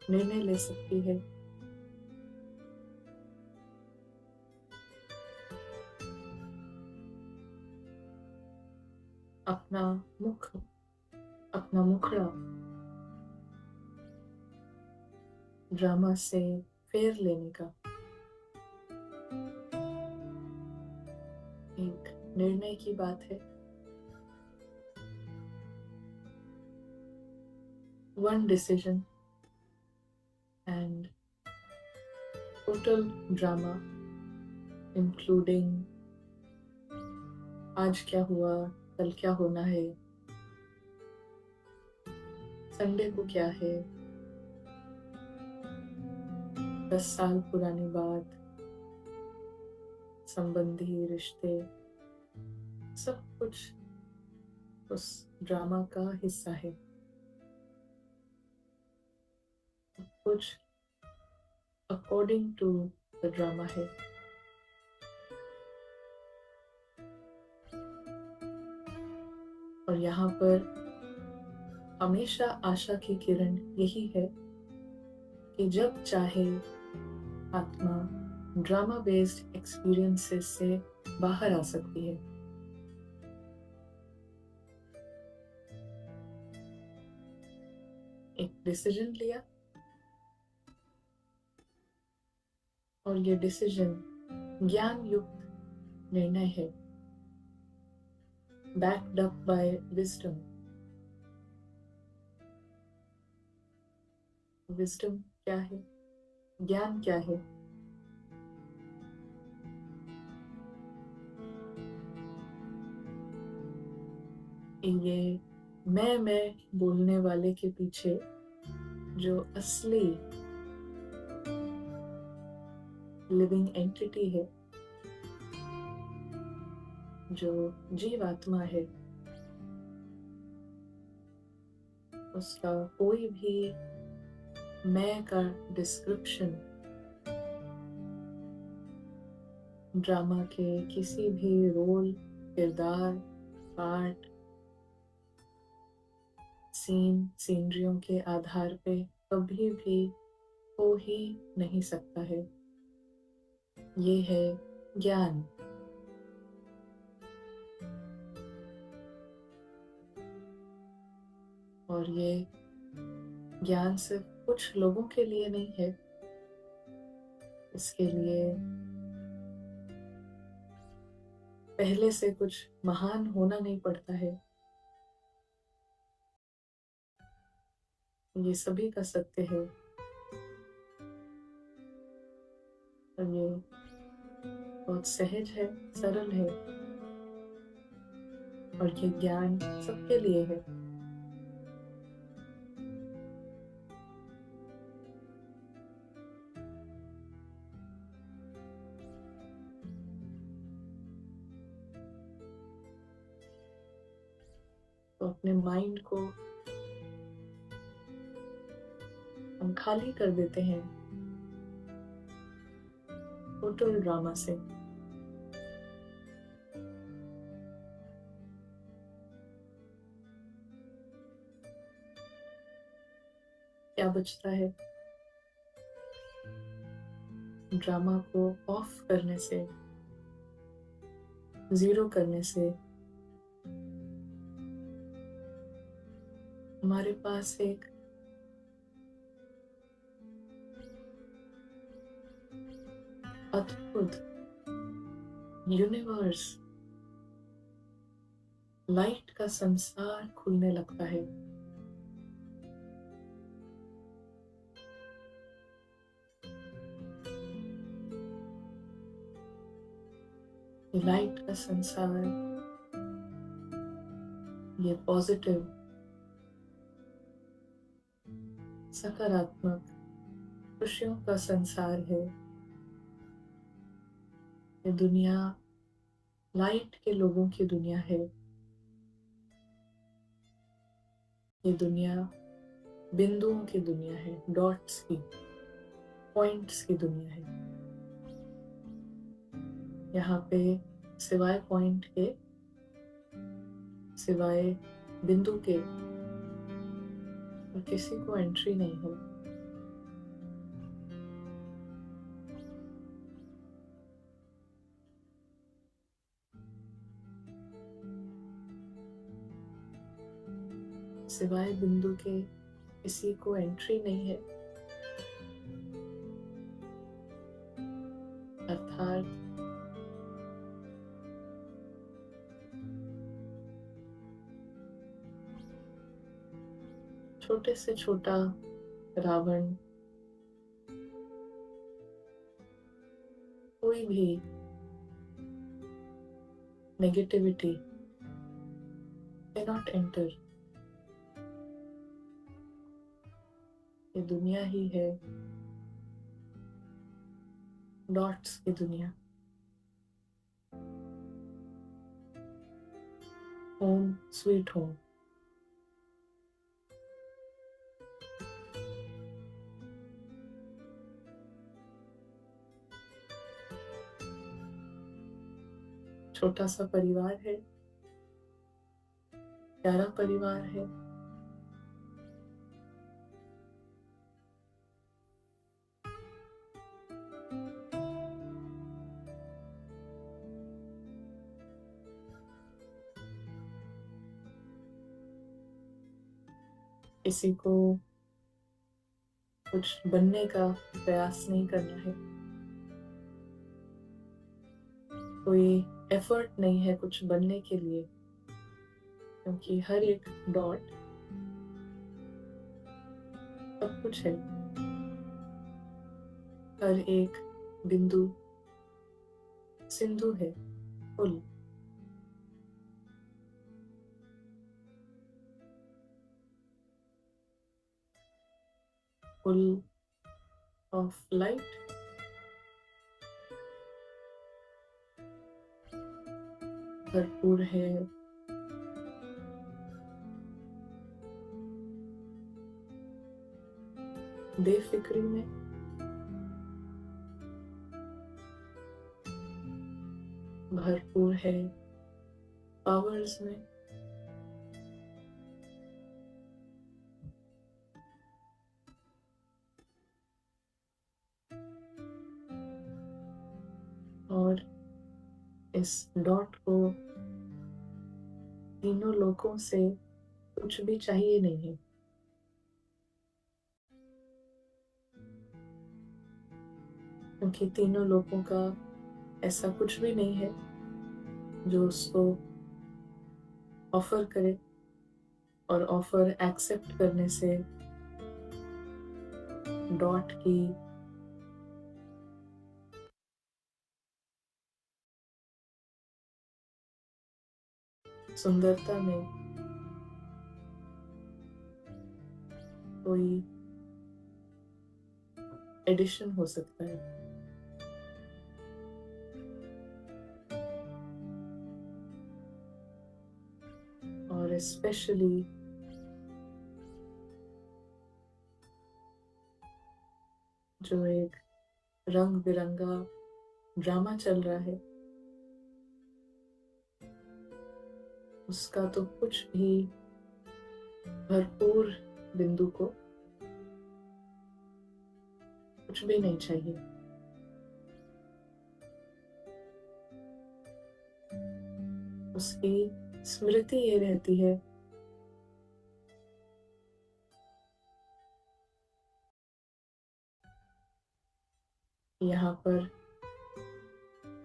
निर्णय ले सकती है। अपना मुख अपना मुखड़ा ड्रामा से फेर लेने का एक निर्णय की बात है। One decision and total drama including आज क्या हुआ, कल क्या होना है, संडे को क्या है, 10 साल पुरानी बात, संबंधी रिश्ते, सब कुछ उस ड्रामा का हिस्सा है। कुछ अकॉर्डिंग टू द ड्रामा है। और यहाँ पर हमेशा आशा की किरण यही है कि जब चाहे आत्मा ड्रामा बेस्ड एक्सपीरियंसेस से बाहर आ सकती है। एक डिसीजन लिया और ये डिसीजन ज्ञान युक्त निर्णय है, backed up by wisdom. Wisdom क्या है? ज्ञान क्या है? ये मैं बोलने वाले के पीछे जो असली लिविंग एंटिटी है, जो जीवात्मा है, उसका कोई भी मैं का डिस्क्रिप्शन ड्रामा के किसी भी रोल, किरदार, पार्ट, सीनरियों के आधार पे कभी भी हो ही नहीं सकता है। ये है ज्ञान। और ये ज्ञान सिर्फ कुछ लोगों के लिए नहीं है, इसके लिए पहले से कुछ महान होना नहीं पड़ता है। ये सभी का सत्य है और ये बहुत सहज है, सरल है और ये ज्ञान सबके लिए है। तो अपने माइंड को हम खाली कर देते हैं टोटल ड्रामा से। क्या बचता है? ड्रामा को ऑफ करने से, जीरो करने से हमारे पास एक अद्भुत यूनिवर्स, लाइट का संसार खुलने लगता है। लाइट का संसार, ये पॉजिटिव, सकारात्मक खुशियों का संसार है। ये दुनिया लाइट के लोगों की दुनिया है। ये दुनिया बिंदुओं की दुनिया है, डॉट्स की, पॉइंट्स की दुनिया है। यहाँ पे सिवाय पॉइंट के, सिवाय बिंदु के और किसी को एंट्री नहीं है। सिवाय बिंदु के किसी को एंट्री नहीं है, अर्थात छोटे से छोटा रावण कोई भी नेगेटिविटी कैनॉट एंटर। ये दुनिया ही है, डॉट्स की दुनिया। Home sweet home. छोटा सा परिवार है, प्यारा परिवार है, किसी को कुछ बनने का प्रयास नहीं करना है, कोई एफर्ट नहीं है कुछ बनने के लिए, क्योंकि हर एक डॉट सब कुछ है, हर एक बिंदु सिंधु है, फुल। फुल ऑफ लाइट, भरपूर है बेफिक्री में, भरपूर है पावर्स में, और इस डॉट को तीनों लोकों से कुछ भी चाहिए नहीं है, क्योंकि तीनों लोकों का ऐसा कुछ भी नहीं है जो उसको ऑफर करे, और ऑफर एक्सेप्ट करने से डॉट की सुंदरता में कोई एडिशन हो सकता है। और स्पेशली जो एक रंग बिरंगा ड्रामा चल रहा है, उसका तो कुछ भी भरपूर बिंदु को कुछ भी नहीं चाहिए। उसकी स्मृति ये रहती है यहाँ पर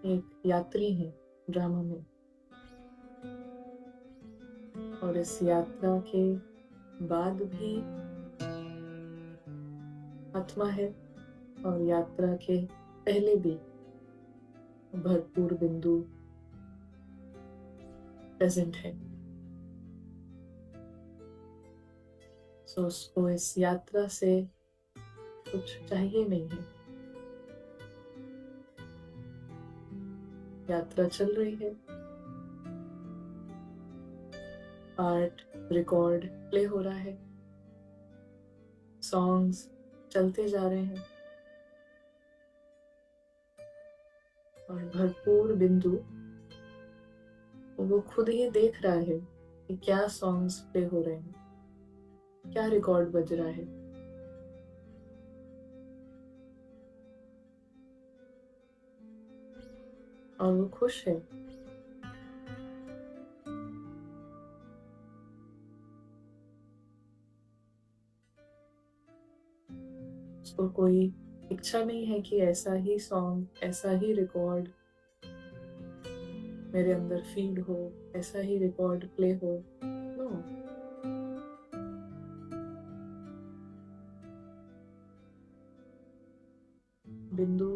एक यात्री है ड्रामा में, और इस यात्रा के बाद भी आत्मा है, और यात्रा के पहले भी भरपूर बिंदु प्रेजेंट है। सो उसको इस यात्रा से कुछ चाहिए नहीं है। यात्रा चल रही है, आर्ट रिकॉर्ड प्ले हो रहा है, सॉन्ग्स चलते जा रहे हैं, और भरपूर बिंदु वो खुद ही देख रहा है कि क्या सॉन्ग्स प्ले हो रहे हैं, क्या रिकॉर्ड बज रहा है, और वो खुश है। उसको कोई इच्छा नहीं है कि ऐसा ही सॉन्ग, ऐसा ही रिकॉर्ड मेरे अंदर फीड हो, ऐसा ही रिकॉर्ड प्ले हो। नो, बिंदु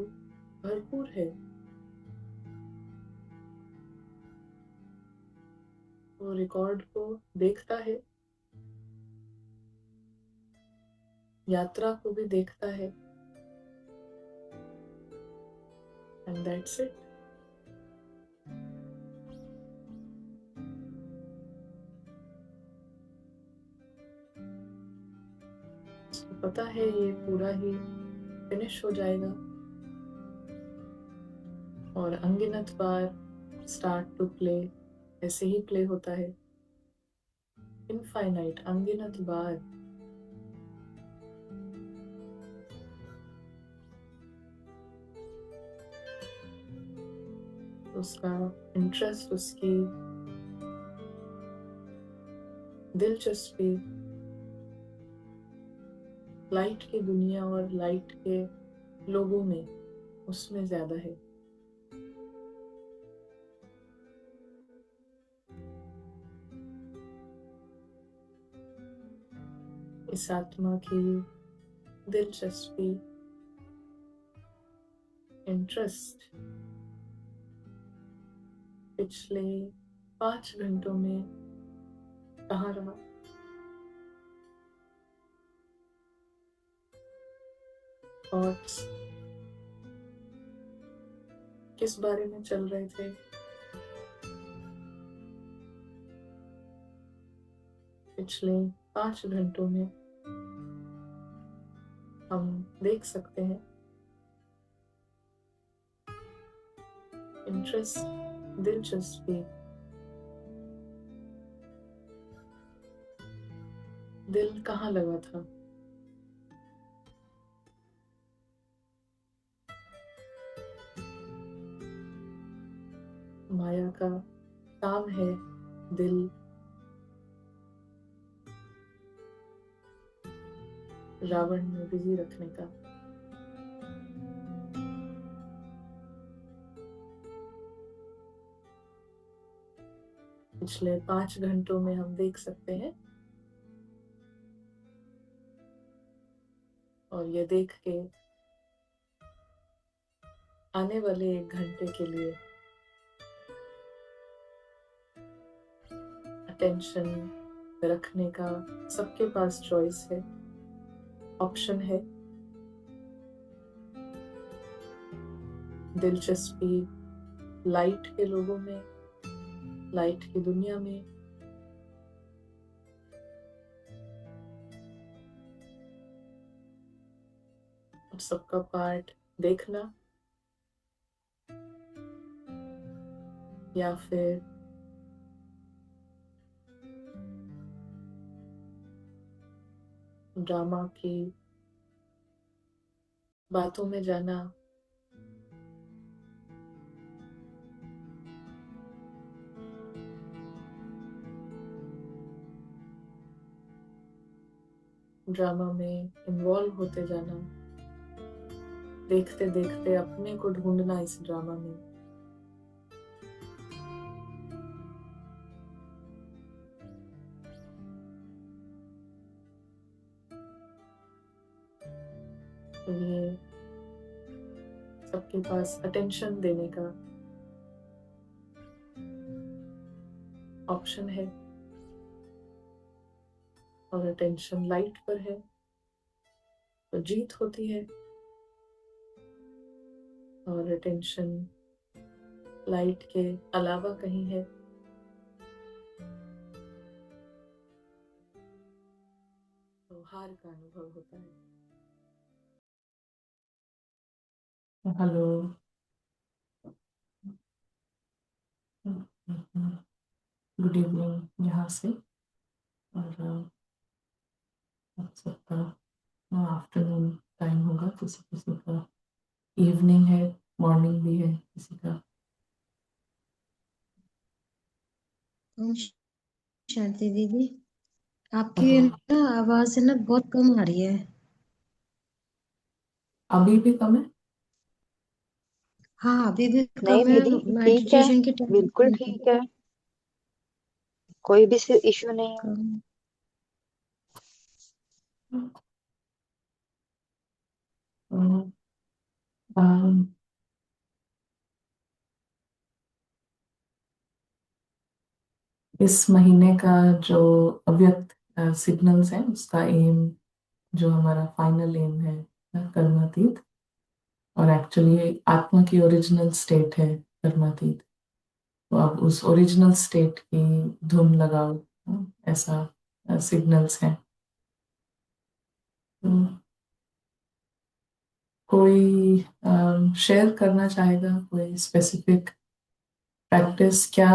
भरपूर है। वो रिकॉर्ड को देखता है, यात्रा को भी देखता है, एंड दैट्स इट। उसको पता है ये पूरा ही फिनिश हो जाएगा, और अनगिनत बार स्टार्ट टू प्ले ऐसे ही प्ले होता है, इनफाइनाइट, अनगिनत बार। उसका इंटरेस्ट, उसकी दिलचस्पी लाइट की दुनिया और लाइट के लोगों में, उसमें ज्यादा है। इस आत्मा की दिलचस्पी, इंटरेस्ट पिछले 5 घंटों में कहाँ रहा? थॉट्स किस बारे में चल रहे थे? पिछले 5 घंटों में हम देख सकते हैं इंटरेस्ट, दिलचस्पी, दिल कहाँ लगा था? माया का काम है दिल रावण में बिजी रखने का। पिछले 5 घंटों में हम देख सकते हैं, और ये देख के आने वाले 1 घंटे के लिए अटेंशन रखने का सबके पास चॉइस है, ऑप्शन है। दिलचस्पी लाइट के लोगों में, लाइट की दुनिया में, और सबका पार्ट देखना, या फिर ड्रामा की बातों में जाना, ड्रामा में इन्वॉल्व होते जाना, देखते देखते अपने को ढूंढना इस ड्रामा में। तो ये सबके पास अटेंशन देने का ऑप्शन है, और अटेंशन लाइट पर है तो जीत होती है, और अटेंशन लाइट के अलावा कहीं है तो हार का अनुभव होता है। हेलो, गुड इवनिंग यहाँ से। और आप सबका आफ्टरनून टाइम होगा, किसी किसी का इवनिंग है, मॉर्निंग भी है किसी का। ओम शांति दीदी, आपकी हेलो, ना आवाज है ना बहुत कम आ रही है। अभी भी कम है? हाँ, अभी भी नहीं कम है। दीदी, ठीक है, मेडिटेशन के बिल्कुल टाइम ठीक है, कोई भी इश्यू नहीं है। कम। अम, अम, इस महीने का जो अव्यक्त सिग्नल्स है, उसका एम, जो हमारा फाइनल एम है, कर्मातीत, और एक्चुअली आत्मा की ओरिजिनल स्टेट है कर्मातीत। तो अब उस ओरिजिनल स्टेट की धुन लगाओ, ऐसा सिग्नल्स हैं। तो कोई शेयर करना चाहेगा, कोई स्पेसिफिक प्रैक्टिस क्या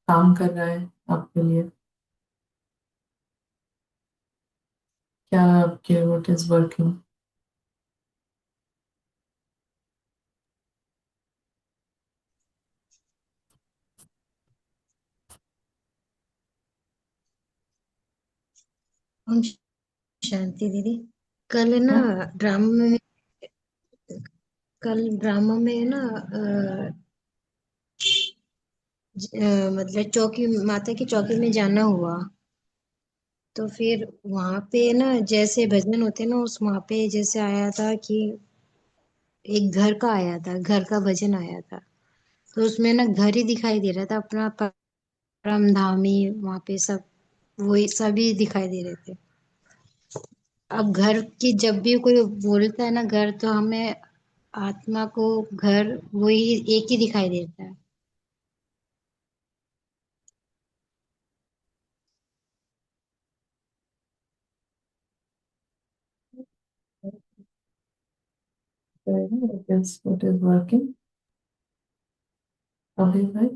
काम कर रहा है आपके लिए? क्या आपके व्हाट इज वर्किंग? हम शांति दीदी। कल है ना क्या? ड्रामा में कल ड्रामा में है ना मतलब चौकी माता की चौकी में जाना हुआ। तो फिर वहां पे ना जैसे भजन होते ना उस वहां पे जैसे आया था कि एक घर का आया था, घर का भजन आया था। तो उसमें ना घर ही दिखाई दे रहा था अपना परम धामी, वहां पे सब वही सभी दिखाई दे रहे थे। अब घर की जब भी कोई बोलता है ना घर, तो हमें आत्मा को घर वही एक ही दिखाई देता है। What is working अभी भाई?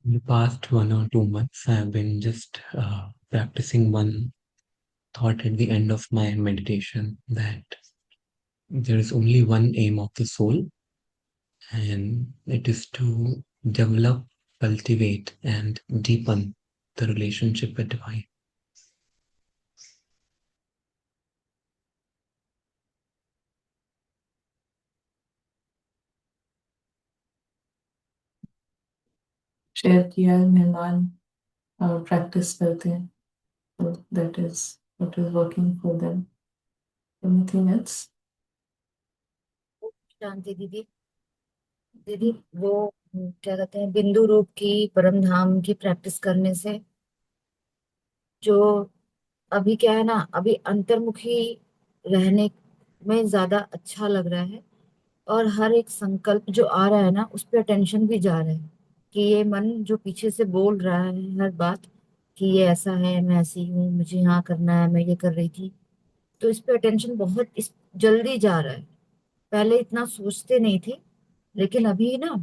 In the past 1 or 2 months, I have been just practicing one thought at the end of my meditation, that there is only one aim of the soul, and it is to develop, cultivate, and deepen the relationship with Divine. Share किया है, मेहमान practice करते हैं, तो that is what is working for them. Anything else? Shanti Didi. दीदी वो क्या कहते हैं, बिंदु रूप की परम धाम की प्रैक्टिस करने से जो अभी क्या है ना, अभी अंतर्मुखी रहने में ज्यादा अच्छा लग रहा है। और हर एक संकल्प जो आ रहा है ना, उस पर अटेंशन भी जा रहा है कि ये मन जो पीछे से बोल रहा है हर बात कि ये ऐसा है, मैं ऐसी हूँ, मुझे यहाँ करना है, मैं ये कर रही थी। तो इस पे अटेंशन बहुत इस जल्दी जा रहा है। पहले इतना सोचते नहीं थे, लेकिन अभी ना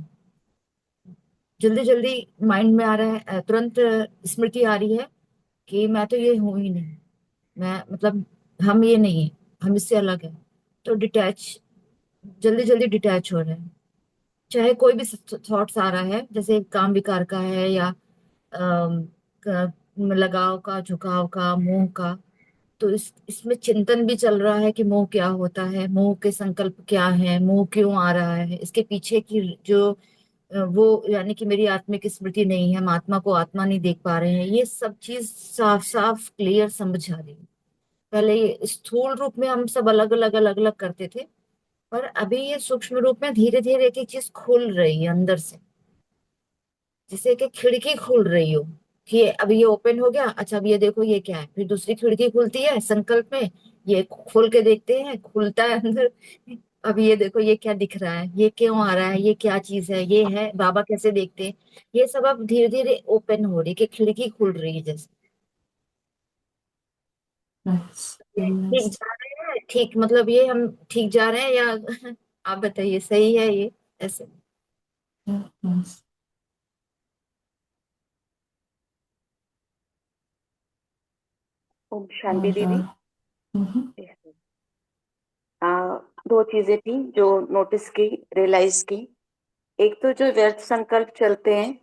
जल्दी जल्दी माइंड में आ रहा है, तुरंत स्मृति आ रही है कि मैं तो ये हूं ही नहीं। मैं मतलब हम ये नहीं है, हम इससे अलग है। तो डिटैच, जल्दी जल्दी डिटैच हो रहे हैं। चाहे कोई भी थॉट्स आ रहा है, जैसे काम विकार का है या लगाव का, झुकाव का, मोह का। तो इसमें चिंतन भी चल रहा है कि मोह क्या होता है, मोह के संकल्प क्या है, मोह क्यों आ रहा है, इसके पीछे की जो वो यानी कि मेरी आत्मिक स्मृति नहीं है, हम आत्मा को आत्मा नहीं देख पा रहे हैं। ये सब चीज साफ साफ क्लियर समझ आ रही है। पहले ये स्थूल रूप में हम सब अलग अलग अलग अलग करते थे, पर अभी ये सूक्ष्म रूप में धीरे धीरे एक एक चीज खुल रही है अंदर से। जैसे कि खिड़की खुल रही हो कि अभी ये ओपन हो गया, अच्छा अब ये देखो ये क्या है, फिर दूसरी खिड़की खुलती है संकल्प में, ये खोल के देखते हैं, खुलता है अंदर। अब ये देखो ये क्या दिख रहा है, ये क्यों आ रहा है, ये क्या चीज है, ये है बाबा कैसे देखते हैं। ये सब अब धीरे धीरे ओपन हो रही है कि खिड़की खुल रही है जैसे। नाइस, ये वेरी ठीक नाइस। जा रहे हैं, ठीक मतलब ये हम ठीक जा रहे हैं या आप बताइए सही है ये ऐसे? नाइस। ओम शांति और दीदी। हम्म, दो चीजें थी जो नोटिस की, रियलाइज की। एक तो जो व्यर्थ संकल्प चलते हैं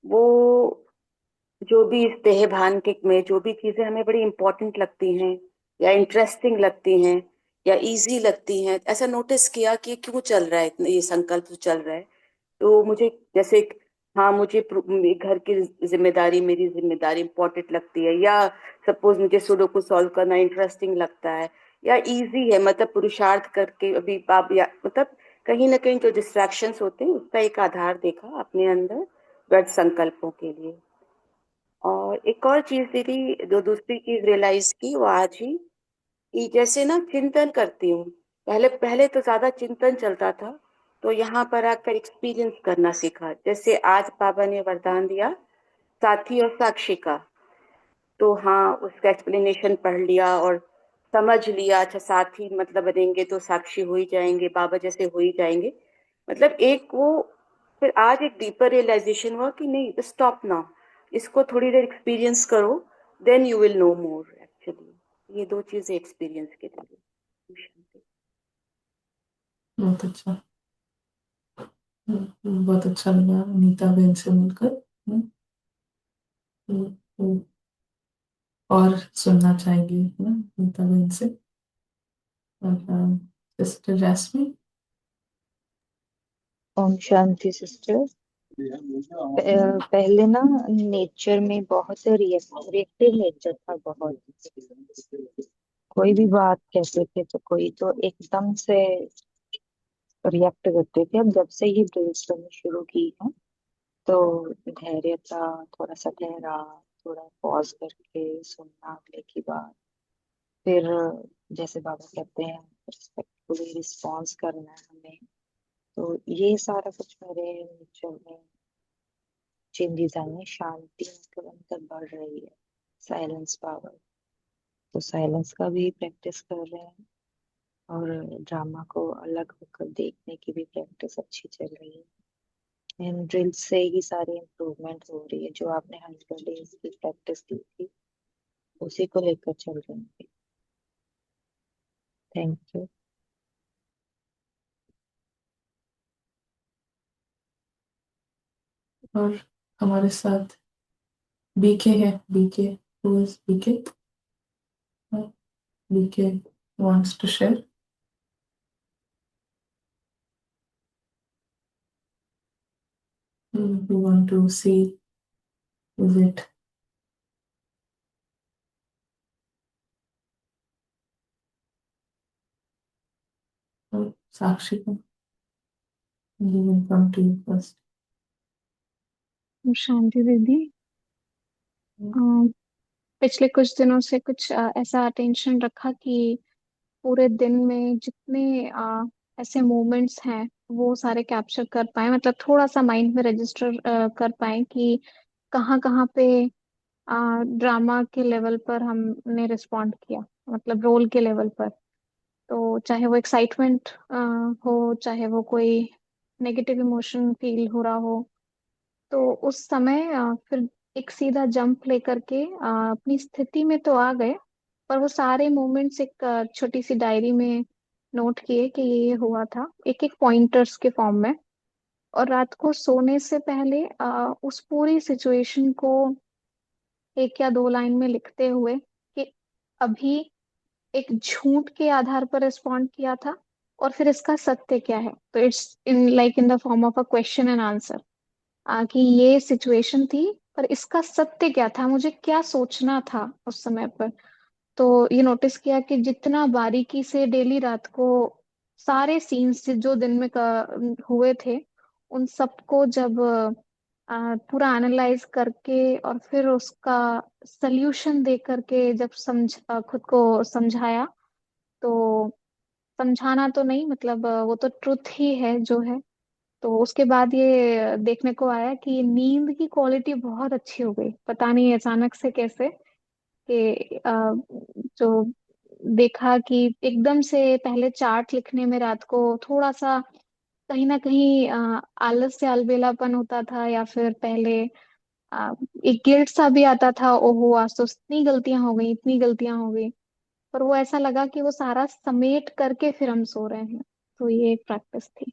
वो जो भी इस देह भान के में जो भी चीजें हमें बड़ी इंपॉर्टेंट लगती हैं या इंटरेस्टिंग लगती हैं या इजी लगती हैं, ऐसा नोटिस किया कि क्यों चल रहा है इतना, ये संकल्प जो चल रहा है। तो मुझे जैसे हाँ, मुझे घर की जिम्मेदारी, मेरी जिम्मेदारी इंपॉर्टेंट लगती है, या सपोज मुझे सुडोकू सॉल्व करना इंटरेस्टिंग लगता है या इजी है, मतलब पुरुषार्थ करके अभी आप या मतलब कहीं ना कहीं जो डिस्ट्रैक्शंस होते हैं उसका एक आधार देखा अपने अंदर व्यर्थ संकल्पों के लिए। और एक और चीज दीदी, जो दूसरी चीज रियलाइज की वो आज ही, कि जैसे ना चिंतन करती हूँ, पहले पहले तो ज्यादा चिंतन चलता था, तो यहाँ पर आकर एक्सपीरियंस करना सीखा। जैसे आज बाबा ने वरदान दिया साथी और साक्षी का, तो हाँ उसका एक्सप्लेनेशन पढ़ लिया और समझ लिया, अच्छा साथी मतलब बनेंगे तो साक्षी हो ही जाएंगे, बाबा जैसे हो ही जाएंगे, मतलब एक वो। फिर आज एक डीपर रियलाइजेशन हुआ कि नहीं, स्टॉप नाउ, इसको थोड़ी देर एक्सपीरियंस करो, then you will know more actually. ये दो चीजें एक्सपीरियंस के लिए। बहुत अच्छा। बहुत अच्छा लगा नीता बहन से मिलकर। हम्म, हम्म, और सुनना चाहेंगे ना नीता बहन से। सिस्टर रश्मि। ओम शांति सिस्टर। पहले ना नेचर में बहुत रिएक्टिव नेचर था बहुत। कोई भी बात कहते थे तो कोई तो एकदम से रिएक्ट करते थे। अब जब से ये ड्रिल्स करनी शुरू की है तो धैर्यता, थोड़ा सा ठहरा, थोड़ा पॉज करके सुनना अगले की बात, फिर जैसे बाबा कहते हैं रिस्पेक्टफुली रिस्पॉन्स करना है हमें। तो ये सारा कुछ मेरे नेचर में चेंजेस आए हैं। शांति मतलब अंदर बढ़ रही है, साइलेंस पावर। तो साइलेंस का भी प्रैक्टिस कर रहे हैं और ड्रामा को अलग होकर देखने की भी प्रैक्टिस अच्छी चल रही है। इन ड्रिल से ही सारी इम्प्रूवमेंट हो रही है। जो आपने 100 डेज की प्रैक्टिस की थी उसी को लेकर चल रही है। Thank you. और हमारे साथ बीके है। BK, who is BK? BK wants to share. We want to see, is it Sakshi? We will come to you first. शांति दीदी। पिछले कुछ दिनों से कुछ ऐसा अटेंशन रखा कि पूरे दिन में जितने ऐसे मोमेंट्स हैं वो सारे कैप्चर कर पाए, मतलब थोड़ा सा माइंड में रजिस्टर कर पाए कि कहाँ कहाँ पे ड्रामा के लेवल पर हमने रिस्पॉन्ड किया, मतलब रोल के लेवल पर। तो चाहे वो एक्साइटमेंट हो, चाहे वो कोई नेगेटिव इमोशन फील हो रहा हो, तो उस समय फिर एक सीधा जंप लेकर के अपनी स्थिति में तो आ गए, पर वो सारे मोमेंट्स एक छोटी सी डायरी में नोट किए कि ये हुआ था, एक एक पॉइंटर्स के फॉर्म में। और रात को सोने से पहले उस पूरी सिचुएशन को एक या दो लाइन में लिखते हुए कि अभी एक झूठ के आधार पर रिस्पॉन्ड किया था और फिर इसका सत्य क्या है। तो it's in the form of a question and answer, कि ये सिचुएशन थी पर इसका सत्य क्या था, मुझे क्या सोचना था उस समय पर। तो ये नोटिस किया कि जितना बारीकी से डेली रात को सारे सीन्स जो दिन में हुए थे उन सबको जब पूरा एनालाइज करके और फिर उसका सल्यूशन दे करके जब खुद को समझाया, तो समझाना तो नहीं, मतलब वो तो ट्रुथ ही है जो है। तो उसके बाद ये देखने को आया कि नींद की क्वालिटी बहुत अच्छी हो गई, पता नहीं अचानक से कैसे। कि जो देखा कि एकदम से पहले चार्ट लिखने में रात को थोड़ा सा कहीं ना कहीं आलस से अलबेलापन होता था, या फिर पहले एक गिल्ट सा भी आता था, ओहो आज तो इतनी गलतियां हो गई, इतनी गलतियां हो गई। पर वो ऐसा लगा कि वो सारा समेट करके फिर हम सो रहे हैं। तो ये एक प्रैक्टिस थी।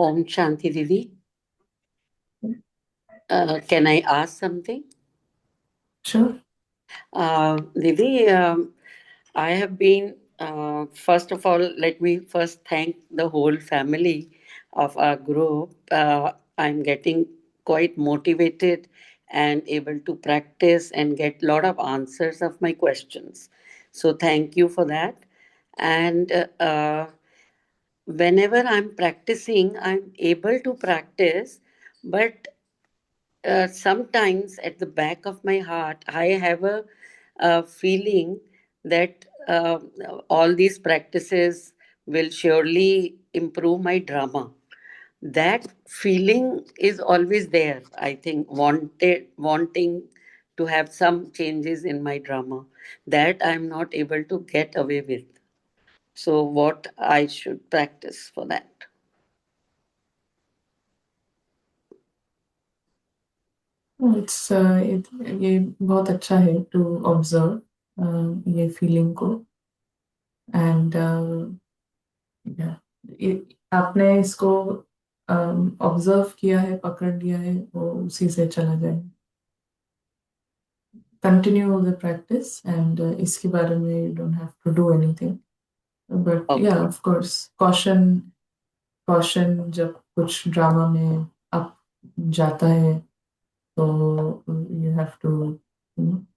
Om Shanti Didi. Can I ask something? Sure. Didi, I have been, first of all, let me first thank the whole family of our group. I'm getting quite motivated and able to practice and get a lot of answers of my questions. So thank you for that. And whenever I'm practicing, I'm able to practice, but sometimes at the back of my heart, I have a feeling that all these practices will surely improve my drama. That feeling is always there. I think wanting to have some changes in my drama that I'm not able to get away with. So, what I should practice for that? ये बहुत अच्छा है to observe ये feeling को and आपने इसको observe किया है, पकड़ लिया है, वो उसी से चला जाए. Continue the practice and इसके बारे में you don't have to do anything. But Okay. yeah, of course, caution जब कुछ ड्रामा में up जाता है तो you have to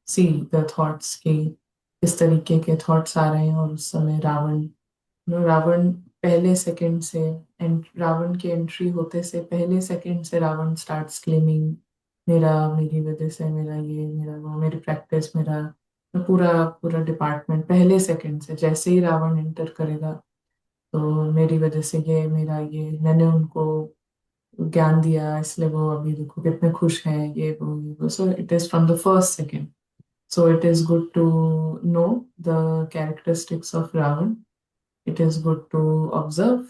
see the thoughts कि किस तरीके के thoughts आ रहे हैं. और उस समय रावण पहले सेकंड से रावण की एंट्री होते से पहले सेकंड से रावण स्टार्ट्स क्लेमिंग मेरी वजह से मेरा वो मेरी प्रैक्टिस पूरा डिपार्टमेंट पहले सेकंड से जैसे ही रावण एंटर करेगा तो मेरी वजह से ये मैंने उनको ज्ञान दिया इसलिए वो अभी देखो कितने खुश हैं ये वो सो it is from the first second. So it is good to know the characteristics of Ravan. It is good to observe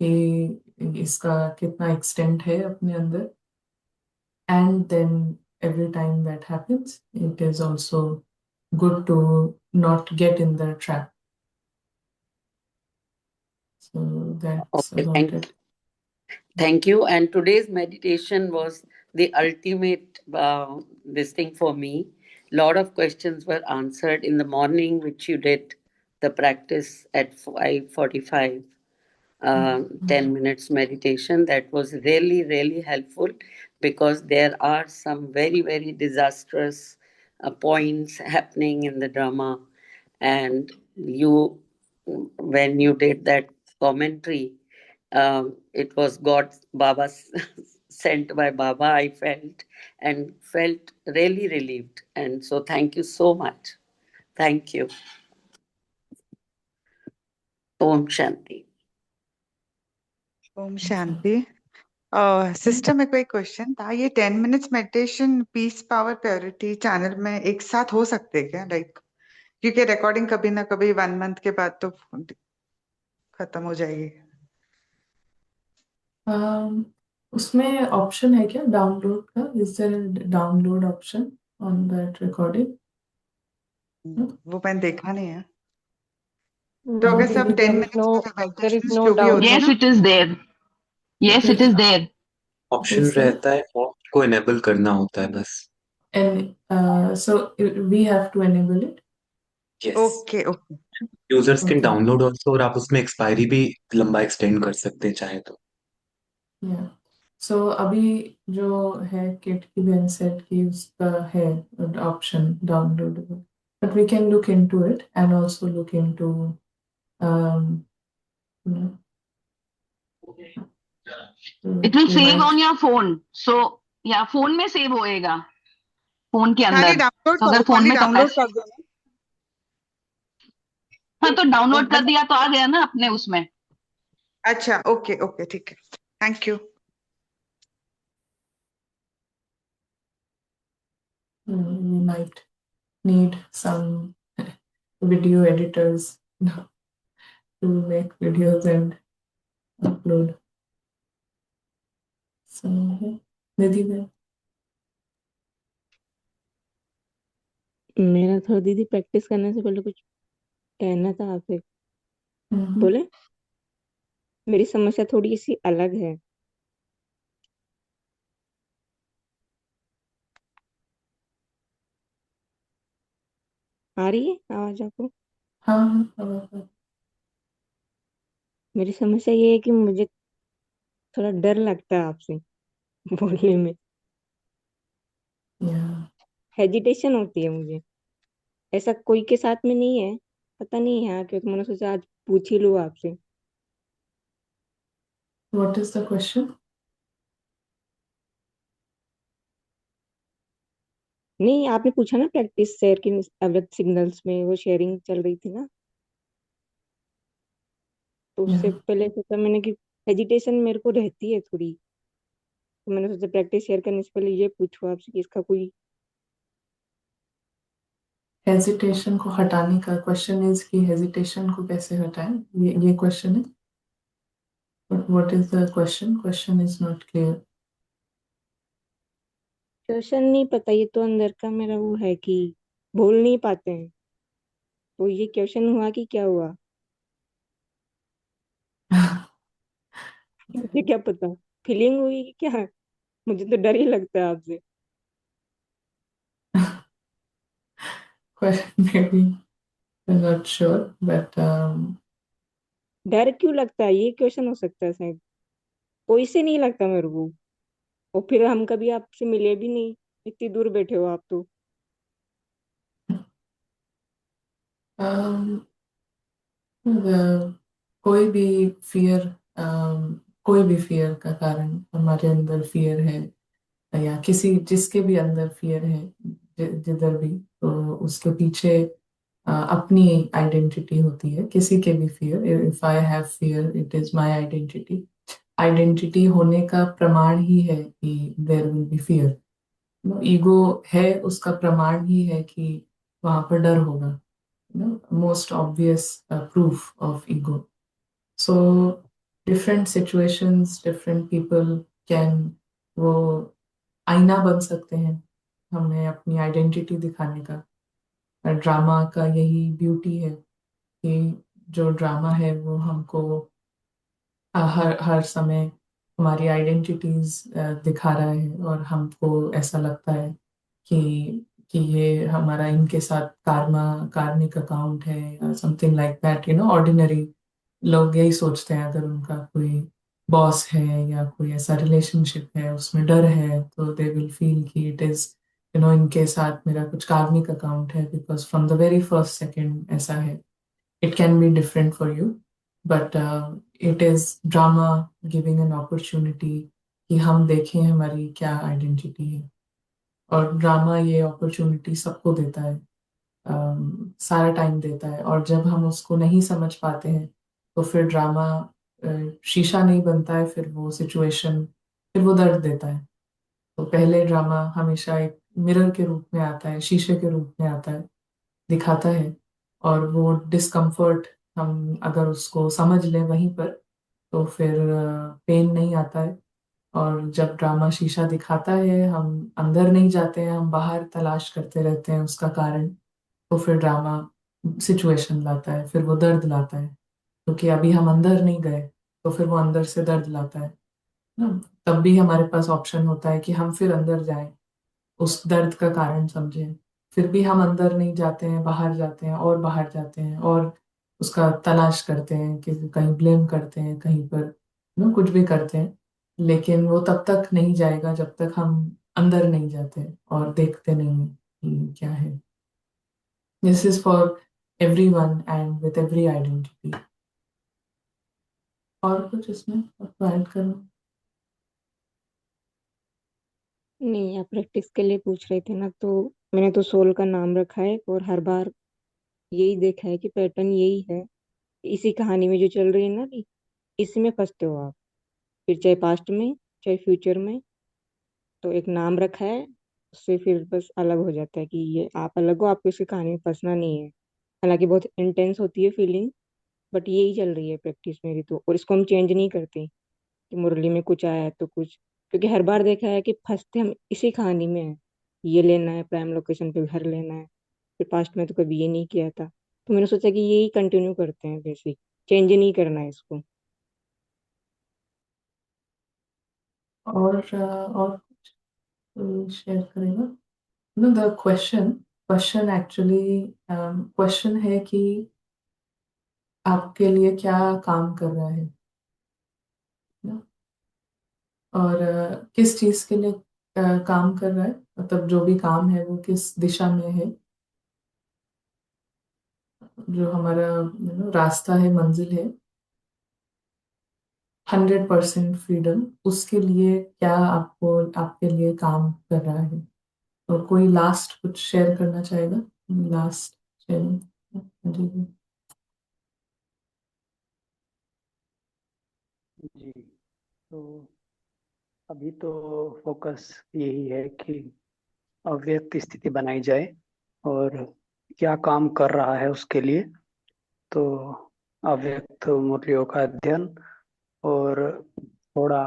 कि इसका कितना extent है अपने अंदर. And then every time that happens, it is also good to not get in the trap. So that's Okay, about it. Thank you. And today's meditation was the ultimate this thing for me. Lot of questions were answered in the morning, which you did the practice at 5:45, 10 minutes meditation. That was really, really helpful because there are some very, very disastrous points happening in the drama. And you, when you did that commentary, it was God, Baba, sent by Baba, I felt really relieved. And so thank you so much. Thank you. Om Shanti. Om Shanti. Sister मेरे को एक question था. ये 10 minutes meditation peace power purity channel में एक साथ हो सकते हैं क्या? लाइक क्योंकि रिकॉर्डिंग कभी ना कभी 1 मंथ के बाद तो खत्म हो जाएगी. उसमें ऑप्शन है क्या डाउनलोड का? Is there download option on that recording? वो मैंने देखा नहीं है. तो अगर सब Maybe 10 there मिनट्स का there is मेडिटेशन no जो भी होते हैं Yes, ना, it is there. Yes, it is there. Option is there? रहता है और को एनेबल करना होता है बस. And so we have to enable it. Yes, okay okay. Users can Okay. Download also और आप उसमें एक्सपायरी भी लंबा एक्सटेंड कर सकते हैं चाहे तो. Yeah. So अभी जो है किट की बहन सेट की उसका है option downloadable. But we can look into it and also look into you know, It will we save might on your phone. So, yeah, phone में save होएगा. फोन के खाली अंदर. डाउनलोड तो अगर करो, फोन खाली में डाउनलोड कैपेसिटी, कर दो ना. हाँ तो डाउनलोड कर मतलब दिया तो आ गया ना अपने उसमें. अच्छा, ओके ओके, ठीक है. Thank you. we might need some video editors to make videos and upload. So yeah. Nidhi bhai. मेरा थोड़ा दीदी प्रैक्टिस करने से पहले कुछ कहना था आपसे. Mhm. बोले मेरी समस्या थोड़ी सी अलग है. आ रही है आवाज आपको? हाँ हाँ हाँ, मेरी समस्या ये है कि मुझे थोड़ा डर लगता है आपसे बोलने में। या हेजिटेशन होती है मुझे। ऐसा कोई के साथ में नहीं है, पता नहीं है क्योंकि मैंने सोचा आज पूछ ही लूँ आपसे। What is the question? नहीं, आपने पूछा ना प्रैक्टिस शेयर की अवैध सिग्नल्स में, वो शेयरिंग चल रही थी ना, तो उससे या पहले सोचा मैंने कि हेजिटेशन मेरे को रहती है थोड़ी, तो मैंने सोचा प्रैक्टिस शेयर करने से पहले ये पूछूं आपसे कि इसका कोई। हेजिटेशन को हटाने का क्वेश्चन इज कि हेजिटेशन को कैसे हटाएं, ये क्वेश्चन है। But what is the question? Question is not clear. Question नहीं पता, ये तो अंदर का मेरा वो है कि बोल नहीं पाते हैं, तो ये क्वेश्चन हुआ कि क्या हुआ मुझे क्या पता, फीलिंग हुई कि क्या। मुझे तो डर ही लगता है आपसे। maybe I'm not sure, but डर क्यों लगता है, ये क्वेश्चन हो सकता है शायद। कोई से नहीं लगता मेरे को, और फिर हम कभी आपसे मिले भी नहीं, इतनी दूर बैठे हो आप तो। um, कोई भी फियर, कोई भी फियर का कारण हमारे अंदर फियर है, या किसी जिसके भी अंदर फियर है, जिधर भी, तो उसके पीछे अपनी आइडेंटिटी होती है। किसी के भी fear, if I have fear, it is my identity. Identity होने का प्रमाण ही है कि there will be fear. Ego है, उसका प्रमाण ही है कि वहां पर डर होगा। Most obvious proof of ego. So different situations, different people can, वो आईना बन सकते हैं हमें अपनी आइडेंटिटी दिखाने का। ड्रामा का यही ब्यूटी है कि जो ड्रामा है वो हमको हर हर समय हमारी आइडेंटिटीज दिखा रहा है, और हमको ऐसा लगता है कि ये हमारा इनके साथ कार्मिक अकाउंट है, या समथिंग लाइक दैट। ऑर्डिनरी लोग यही सोचते हैं, अगर उनका कोई बॉस है या कोई ऐसा रिलेशनशिप है उसमें डर है, तो दे विल फील कि इट इज, इनके साथ मेरा कुछ कार्मिक अकाउंट है, because from the very first second ऐसा है। It can be different for you, but it is drama giving an opportunity कि हम देखें हमारी क्या आइडेंटिटी है। और ड्रामा ये अपॉर्चुनिटी सबको देता है, सारा टाइम देता है। और जब हम उसको नहीं समझ पाते हैं, तो फिर ड्रामा शीशा नहीं बनता है, फिर वो सिचुएशन, फिर वो दर्द देता है। तो पहले ड्रामा हमेशा एक मिरर के रूप में आता है, शीशे के रूप में आता है, दिखाता है। और वो डिस्कम्फर्ट, हम अगर उसको समझ लें वहीं पर, तो फिर पेन नहीं आता है। और जब ड्रामा शीशा दिखाता है, हम अंदर नहीं जाते हैं, हम बाहर तलाश करते रहते हैं उसका कारण, तो फिर ड्रामा सिचुएशन लाता है, फिर वो दर्द लाता है, क्योंकि अभी हम अंदर नहीं गए, तो फिर वो अंदर से दर्द लाता है ना। तब भी हमारे पास ऑप्शन होता है कि हम फिर अंदर जाएं, उस दर्द का कारण समझें। फिर भी हम अंदर नहीं जाते हैं, बाहर जाते हैं और बाहर जाते हैं, और उसका तलाश करते हैं कि कहीं ब्लेम करते हैं, कहीं पर कुछ भी करते हैं। लेकिन वो तब तक नहीं जाएगा जब तक हम अंदर नहीं जाते और देखते नहीं हैं कि क्या है। This is for every one and with every identity. और कुछ इसमें आपको ऐड करना? नहीं, आप प्रैक्टिस के लिए पूछ रहे थे ना, तो मैंने तो सोल का नाम रखा है, और हर बार यही देखा है कि पैटर्न यही है। इसी कहानी में जो चल रही है ना अभी, इसी में फंसते हो आप, फिर चाहे पास्ट में चाहे फ्यूचर में। तो एक नाम रखा है, उससे फिर बस अलग हो जाता है कि ये आप अलग हो, आपको इसी कहानी में फंसना नहीं है। हालांकि बहुत इंटेंस होती है फीलिंग, बट यही चल रही है प्रैक्टिस मेरी तो, और इसको हम चेंज नहीं करते कि मुरली में कुछ आया है तो कुछ। क्योंकि हर बार देखा है कि फंसते हम इसी कहानी में है, ये लेना है, प्राइम लोकेशन पे घर लेना है। फिर पास्ट में तो कभी ये नहीं किया था, तो मैंने सोचा कि यही कंटिन्यू करते हैं, बेसिक चेंज नहीं करना है इसको। और शेयर करेगा know the question question actually question है कि आपके लिए क्या काम कर रहा है ना? और किस चीज के लिए काम कर रहा है, मतलब जो भी काम है वो किस दिशा में है, जो हमारा रास्ता है, मंजिल है, 100% फ्रीडम, उसके लिए क्या आपको आपके लिए काम कर रहा है। तो कोई लास्ट कुछ शेयर करना चाहेगा? Last sharing. जी। जी, तो अभी तो फोकस यही है कि अव्यक्त स्थिति बनाई जाए और क्या काम कर रहा है उसके लिए। तो अव्यक्त मूल्यों का अध्ययन और थोड़ा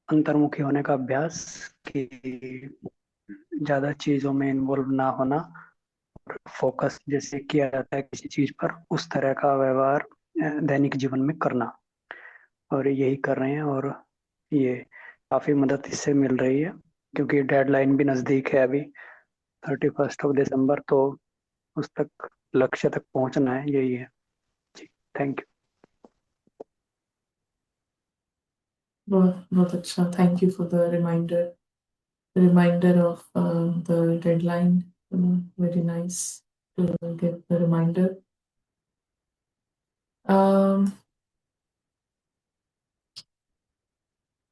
अंतर्मुखी होने का अभ्यास, कि ज्यादा चीजों में इन्वॉल्व ना होना, फोकस जैसे किया जाता है किसी चीज पर उस तरह का व्यवहार दैनिक जीवन में करना, और यही कर रहे हैं। और ये काफी मदद इससे मिल रही है, क्योंकि डेडलाइन भी नजदीक है अभी, 31 दिसंबर, तो उस तक लक्ष्य तक पहुंचना है, यही है। जी, थैंक यू। बहुत बहुत अच्छा, thank you for the reminder of the deadline, very nice to get the reminder.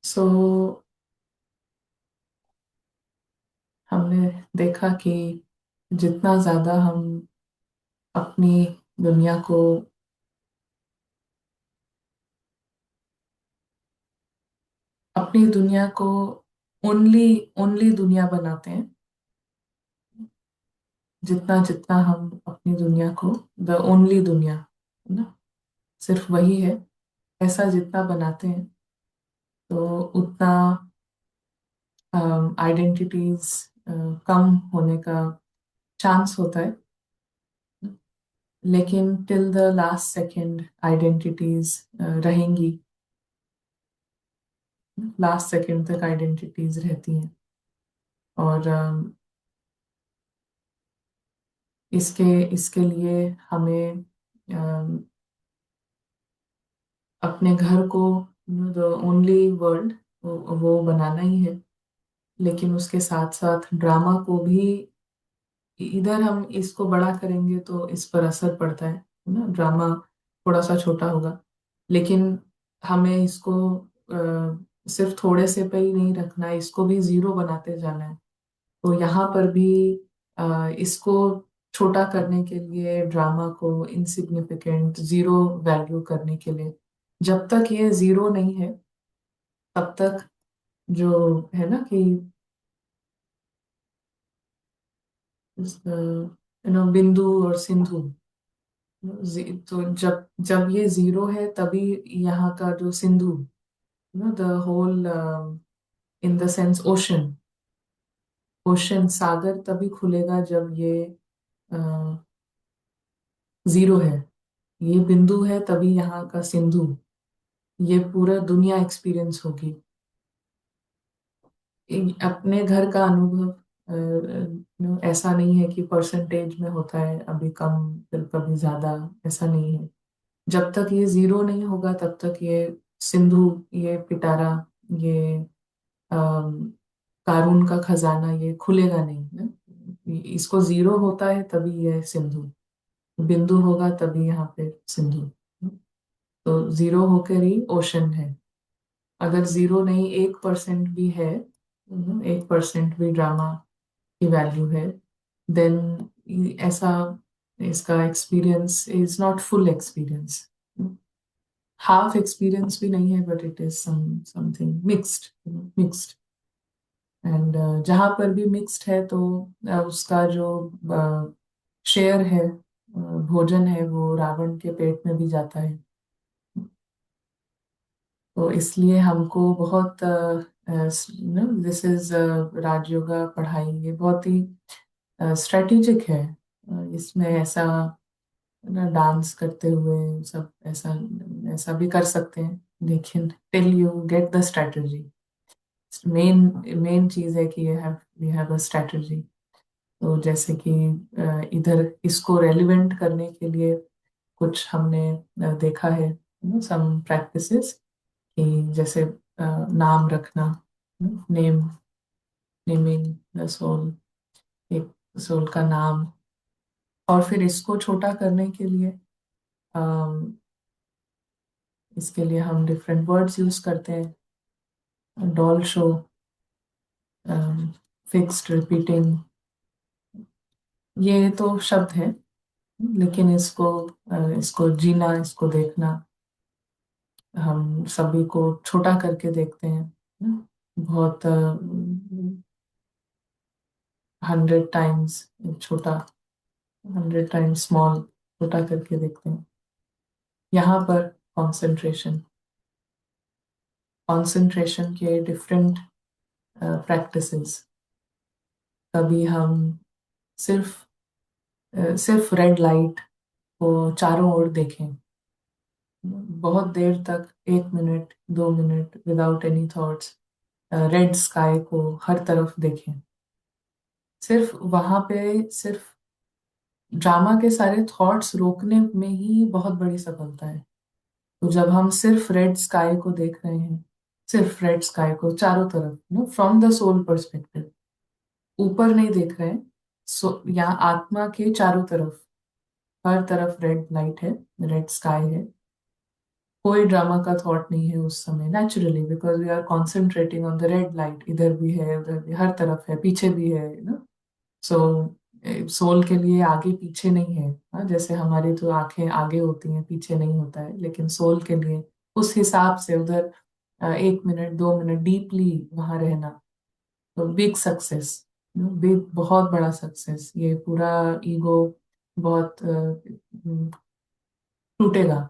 So हमने देखा कि जितना ज्यादा हम अपनी दुनिया को ओनली ओनली दुनिया बनाते हैं, जितना जितना हम अपनी दुनिया को द ओनली दुनिया, है ना, सिर्फ वही है, ऐसा जितना बनाते हैं तो उतना आइडेंटिटीज कम होने का चांस होता है। लेकिन till the last second identities रहेंगी, लास्ट सेकेंड तक आइडेंटिटीज रहती हैं। और इसके इसके लिए हमें um, अपने घर को द ओनली वर्ल्ड वो बनाना ही है। लेकिन उसके साथ साथ ड्रामा को भी, इधर हम इसको बड़ा करेंगे तो इस पर असर पड़ता है ना, ड्रामा थोड़ा सा छोटा होगा। लेकिन हमें इसको सिर्फ थोड़े से पे ही नहीं रखना है, इसको भी जीरो बनाते जाना है। तो यहाँ पर भी इसको छोटा करने के लिए, ड्रामा को इनसिग्निफिकेंट जीरो वैल्यू करने के लिए, जब तक ये जीरो नहीं है तब तक जो है ना कि बिंदु और सिंधु, तो जब जब ये जीरो है तभी यहाँ का जो Sindhu, the whole, in the sense ocean, ocean सागर तभी खुलेगा जब ये जीरो है। ये बिंदु है तभी यहाँ का सिंधु, ये पूरा दुनिया एक्सपीरियंस होगी। अपने घर का अनुभव ऐसा नहीं है कि परसेंटेज में होता है, अभी कम फिर कभी ज्यादा, ऐसा नहीं है। जब तक ये जीरो नहीं होगा तब तक ये सिंधु, ये पिटारा, ये कारून का खजाना ये खुलेगा नहीं ना। इसको जीरो होता है तभी ये सिंधु, बिंदु होगा तभी यहाँ पे सिंधु। तो जीरो होकर ही ओशन है। अगर जीरो नहीं, 1% भी है, 1% भी ड्रामा की वैल्यू है, देन ऐसा इसका experience is not full experience, half experience भी नहीं है, but it is something mixed, mixed. And जहाँ पर भी मिक्स्ड है तो उसका जो शेयर है, भोजन है, वो रावण के पेट में भी जाता है। तो इसलिए हमको बहुत, दिस इज राजयोगा पढ़ाई, ये बहुत ही स्ट्रेटेजिक है। इसमें ऐसा ना डांस करते हुए सब ऐसा ऐसा भी कर सकते हैं, लेकिन till you get the strategy, main main चीज है कि यू हैव अ स्ट्रेटजी। तो जैसे कि इधर इसको रेलिवेंट करने के लिए कुछ हमने देखा है सम प्रैक्टिसेस कि जैसे नाम रखना, नेमिंग द सोल, एक सोल का नाम। और फिर इसको छोटा करने के लिए अम, इसके लिए हम डिफरेंट वर्ड्स यूज करते हैं, डॉल शो, फिक्स्ड, रिपीटिंग, ये तो शब्द हैं, लेकिन इसको जीना, इसको देखना, हम सभी को छोटा करके देखते हैं, बहुत 100 टाइम्स छोटा, 100 टाइम्स स्मॉल, छोटा करके देखते हैं। यहाँ पर कंसंट्रेशन कंसंट्रेशन के डिफरेंट प्रैक्टिसेस। कभी हम सिर्फ सिर्फ रेड लाइट को चारों ओर देखें, बहुत देर तक, 1 minute 2 minute, without any thoughts, red sky को हर तरफ देखें। सिर्फ वहां पे सिर्फ ड्रामा के सारे थॉट्स रोकने में ही बहुत बड़ी सफलता है। तो जब हम सिर्फ रेड स्काई को देख रहे हैं, सिर्फ रेड स्काई को चारों तरफ, फ्रॉम द सोल पर्सपेक्टिव, ऊपर नहीं देख रहे हैं, यहाँ आत्मा के चारों तरफ, हर तरफ रेड लाइट है, रेड स्काई है, कोई ड्रामा का थॉट नहीं है उस समय, naturally, because we are concentrating on the red light. इधर भी है, उधर भी, हर तरफ है, पीछे भी है ना। सो सोल के लिए आगे पीछे नहीं है, हाँ, जैसे हमारी तो आंखें आगे होती हैं, पीछे नहीं होता है, लेकिन सोल के लिए उस हिसाब से उधर 1 मिनट 2 मिनट डीपली वहां रहना, तो बिग सक्सेस, बिग, बहुत बड़ा सक्सेस। ये पूरा ईगो बहुत टूटेगा।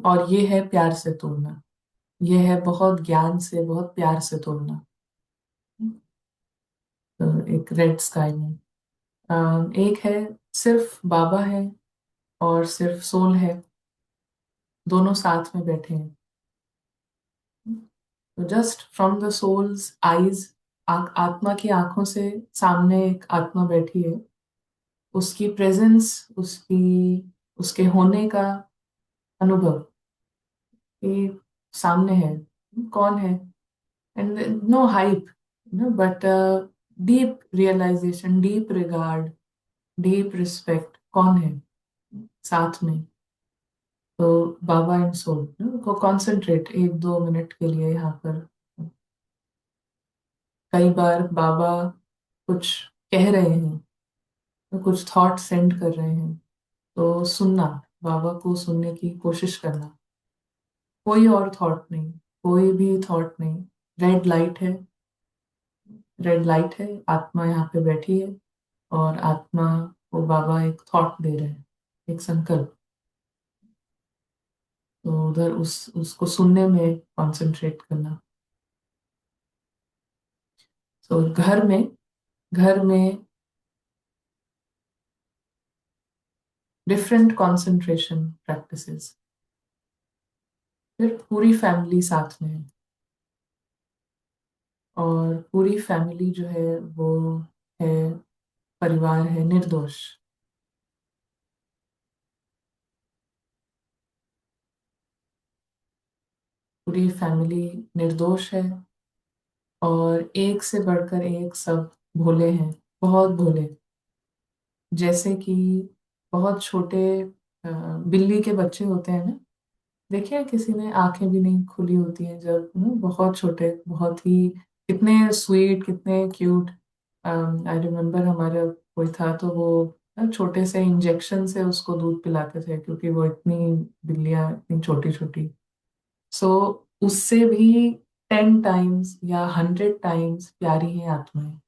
और ये है प्यार से तोड़ना, ये है बहुत ज्ञान से, बहुत प्यार से तोड़ना। तो एक रेड स्काई में एक है सिर्फ बाबा है और सिर्फ सोल है, दोनों साथ में बैठे हैं। तो just from the soul's eyes, आत्मा की आंखों से सामने एक आत्मा बैठी है, उसकी प्रेजेंस, उसके होने का अनुभव, ये सामने है, कौन है, and no hype, but deep realization, deep regard, deep respect, कौन है साथ में। तो बाबा एंड सोल को कंसंट्रेट 1-2 मिनट के लिए यहाँ पर। कई बार बाबा कुछ कह रहे हैं, तो कुछ थॉट सेंड कर रहे हैं, तो सुनना, बाबा को सुनने की कोशिश करना, कोई और थॉट नहीं, कोई भी थॉट नहीं, रेड लाइट है, रेड लाइट है, आत्मा यहाँ पे बैठी है, और आत्मा को बाबा एक थॉट दे रहे हैं, एक संकल्प। तो उधर उसको सुनने में कंसंट्रेट करना। तो घर में डिफरेंट कंसंट्रेशन प्रैक्टिसेस, फिर पूरी फैमिली साथ में है, और पूरी फैमिली जो है वो है, परिवार है निर्दोष। पूरी फैमिली निर्दोष है, और एक से बढ़कर एक सब भोले हैं, बहुत भोले। जैसे कि बहुत छोटे बिल्ली के बच्चे होते हैं ना, देखिए किसी ने, आंखें भी नहीं खुली होती हैं जब, बहुत छोटे, बहुत ही, कितने स्वीट, कितने क्यूट। आई रिमेम्बर हमारा कोई था, तो वो छोटे से इंजेक्शन से उसको दूध पिलाते थे, क्योंकि वो इतनी, बिल्लियां इतनी छोटी छोटी। सो उससे भी 10 टाइम्स या 100 टाइम्स प्यारी है आत्माएं,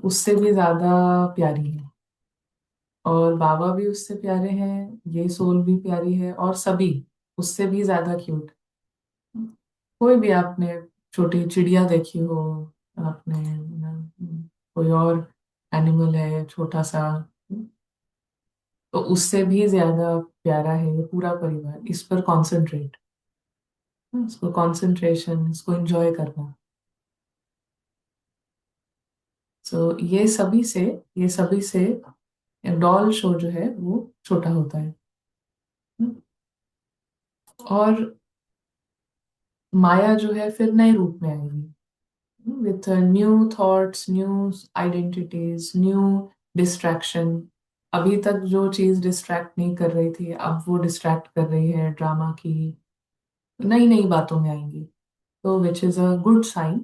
उससे भी ज्यादा प्यारी है। और बाबा भी उससे प्यारे हैं, ये सोल भी प्यारी है, और सभी उससे भी ज्यादा क्यूट। कोई भी आपने छोटी चिड़िया देखी हो, आपने कोई और एनिमल है छोटा सा, तो उससे भी ज्यादा प्यारा है ये पूरा परिवार। इस पर कंसंट्रेट, इसको कंसंट्रेशन, इसको एंजॉय करना। सो ये सभी से डॉल शो जो है वो छोटा होता है। और माया जो है फिर नए रूप में आएगी with new thoughts, new identities, new distraction. अभी तक जो चीज डिस्ट्रैक्ट नहीं कर रही थी अब वो डिस्ट्रैक्ट कर रही है, ड्रामा की नई नई बातों में आएंगी। तो which is a good sign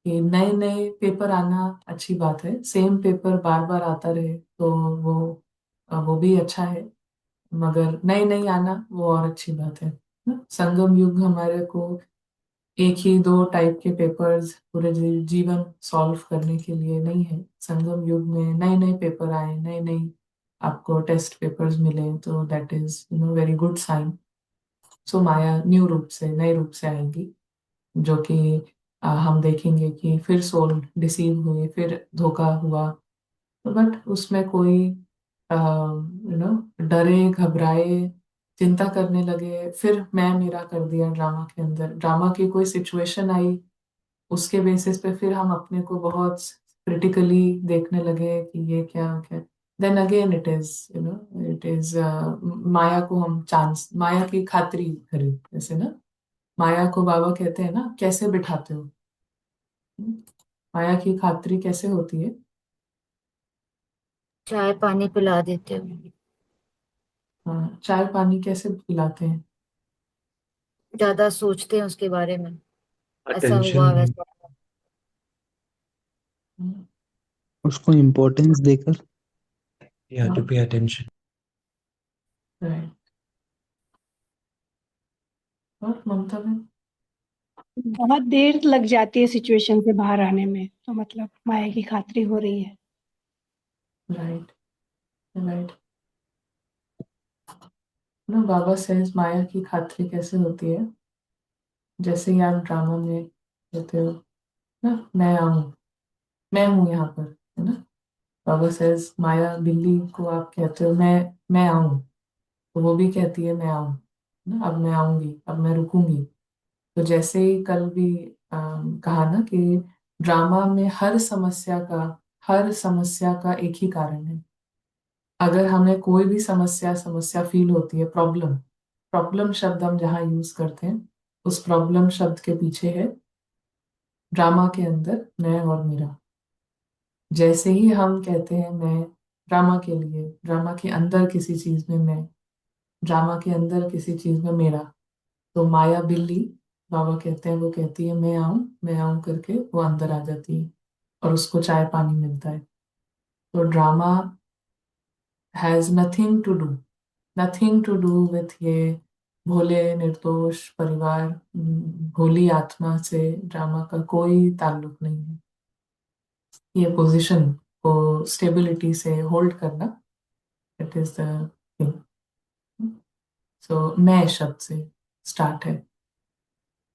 कि नए नए पेपर आना अच्छी बात है। सेम पेपर बार बार आता रहे तो वो भी अच्छा है, मगर नए नए आना वो और अच्छी बात है ना? संगम युग हमारे को एक ही दो टाइप के पेपर्स पूरे जीवन सॉल्व करने के लिए नहीं है। संगम युग में नए नए पेपर आए, नए नए आपको टेस्ट पेपर्स मिले, तो that is very good sign. So माया न्यू रूप से, नए रूप से आएगी, जो कि हम देखेंगे कि फिर सोल डिसीव हुए, फिर धोखा हुआ, बट उसमें कोई डरे घबराए, चिंता करने लगे, फिर मैं मेरा कर दिया ड्रामा के अंदर, ड्रामा की कोई सिचुएशन आई उसके बेसिस पे फिर हम अपने को बहुत क्रिटिकली देखने लगे कि ये क्या क्या। देन अगेन इट इज माया को हम चांस, माया की खातिरी करी, जैसे ना माया को बाबा कहते हैं ना कैसे बिठाते हो। माया की खातिरी कैसे होती है? चाय पानी पिला देते हो, हाँ, चाय पानी कैसे पिलाते हैं? ज्यादा सोचते हैं उसके बारे में, ऐसा हुआ अटेंशन, वैसा हुआ। उसको इम्पोर्टेंस देकर, या टू पे अटेंशन। राइट। और ममता में बहुत देर लग जाती है सिचुएशन से बाहर आने में, तो मतलब माया की खातिरी हो रही है। राइट, राइट ना। बाबा सेज माया की खातिरी कैसे होती है? जैसे ही आप ड्रामा में कहते हो ना मैं हूं यहाँ पर, है ना। बाबा सेज माया बिल्ली को आप कहते हो मैं आऊं, तो वो भी कहती है मैं आऊं ना, अब मैं आऊंगी, अब मैं रुकूंगी। तो जैसे ही कल भी कहा ना कि ड्रामा में हर समस्या का एक ही कारण है। अगर हमें कोई भी समस्या समस्या फील होती है, प्रॉब्लम, प्रॉब्लम शब्द हम जहाँ यूज करते हैं, उस प्रॉब्लम शब्द के पीछे है ड्रामा के अंदर मैं और मेरा। जैसे ही हम कहते हैं मैं ड्रामा के लिए, ड्रामा के अंदर किसी चीज में मैं, ड्रामा के अंदर किसी चीज में मेरा, तो माया बिल्ली, बाबा कहते हैं, वो कहती है मैं आऊं करके वो अंदर आ जाती है और उसको चाय पानी मिलता है। तो drama has nothing to do with ये भोले निर्दोष परिवार, भोली आत्मा से ड्रामा का कोई ताल्लुक नहीं है। ये पोजीशन को स्टेबिलिटी से होल्ड करना, इट इज द थिंग। सो मैं शब्द से स्टार्ट है।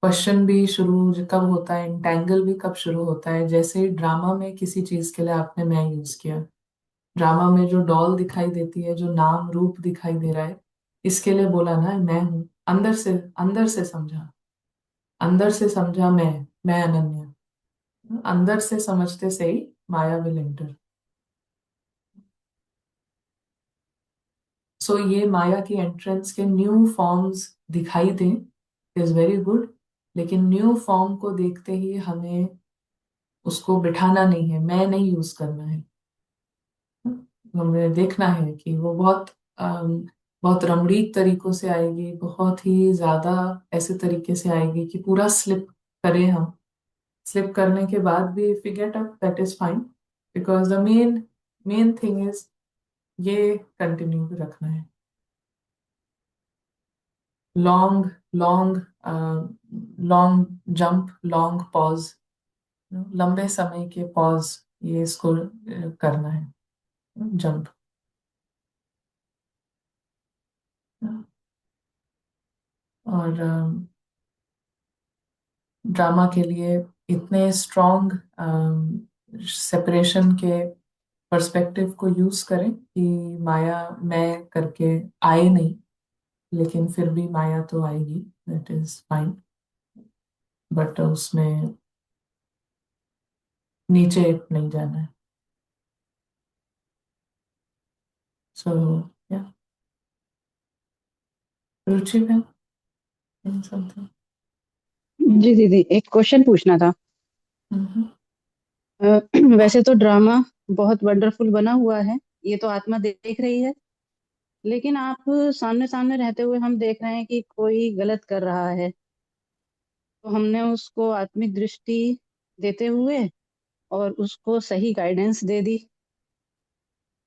क्वेश्चन भी शुरू कब होता है, इंटैंगल भी कब शुरू होता है? जैसे ही ड्रामा में किसी चीज के लिए आपने मैं यूज किया, ड्रामा में जो डॉल दिखाई देती है, जो नाम रूप दिखाई दे रहा है, इसके लिए बोला ना मैं हूं। अंदर से समझा, अंदर से समझा मैं अनन्या। अंदर से समझते से ही माया विल एंटर। सो ये माया की एंट्रेंस के न्यू फॉर्म्स दिखाई दें इज वेरी गुड, लेकिन न्यू फॉर्म को देखते ही हमें उसको बिठाना नहीं है, मैं नहीं यूज करना है। हमें देखना है कि वो बहुत रमणीक तरीकों से आएगी, बहुत ही ज्यादा ऐसे तरीके से आएगी कि पूरा स्लिप करें हम। स्लिप करने के बाद भी if we get up that is fine, because the main thing is ये कंटिन्यू रखना है। Long long long jump, long pause, लंबे समय के पॉज, ये इसको करना है, जंप। और ड्रामा के लिए इतने स्ट्रॉन्ग सेपरेशन के पर्सपेक्टिव को यूज करें कि माया मैं करके आए नहीं, लेकिन फिर भी माया तो आएगी, दैट इज फाइन, बट उसमें नीचे नहीं जाना है। So yeah, रुचि मैम, something. जी दीदी, एक क्वेश्चन पूछना था। Mhm. वैसे तो ड्रामा बहुत वंडरफुल बना हुआ है, ये तो आत्मा देख रही है, लेकिन आप सामने सामने रहते हुए हम देख रहे हैं कि कोई गलत कर रहा है, तो हमने उसको आत्मिक दृष्टि देते हुए और उसको सही गाइडेंस दे दी।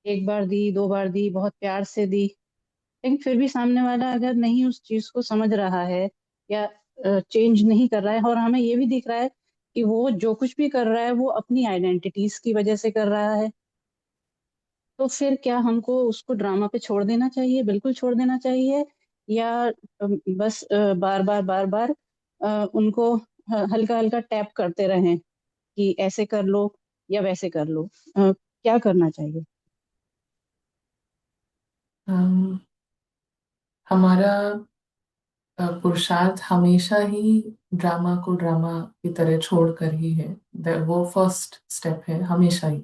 एक बार दी, 2 बार दी, बहुत प्यार से दी, लेकिन फिर भी सामने वाला अगर नहीं उस चीज को समझ रहा है या चेंज नहीं कर रहा है, और हमें ये भी दिख रहा है कि वो जो कुछ भी कर रहा है वो अपनी आइडेंटिटीज की वजह से कर रहा है, तो फिर क्या हमको उसको ड्रामा पे छोड़ देना चाहिए, बिल्कुल छोड़ देना चाहिए, या बस बार बार उनको हल्का हल्का टैप करते रहें कि ऐसे कर लो या वैसे कर लो, क्या करना चाहिए? Um, हमारा पुरुषार्थ हमेशा ही ड्रामा को ड्रामा की तरह छोड़कर ही है। वो फर्स्ट स्टेप है हमेशा ही।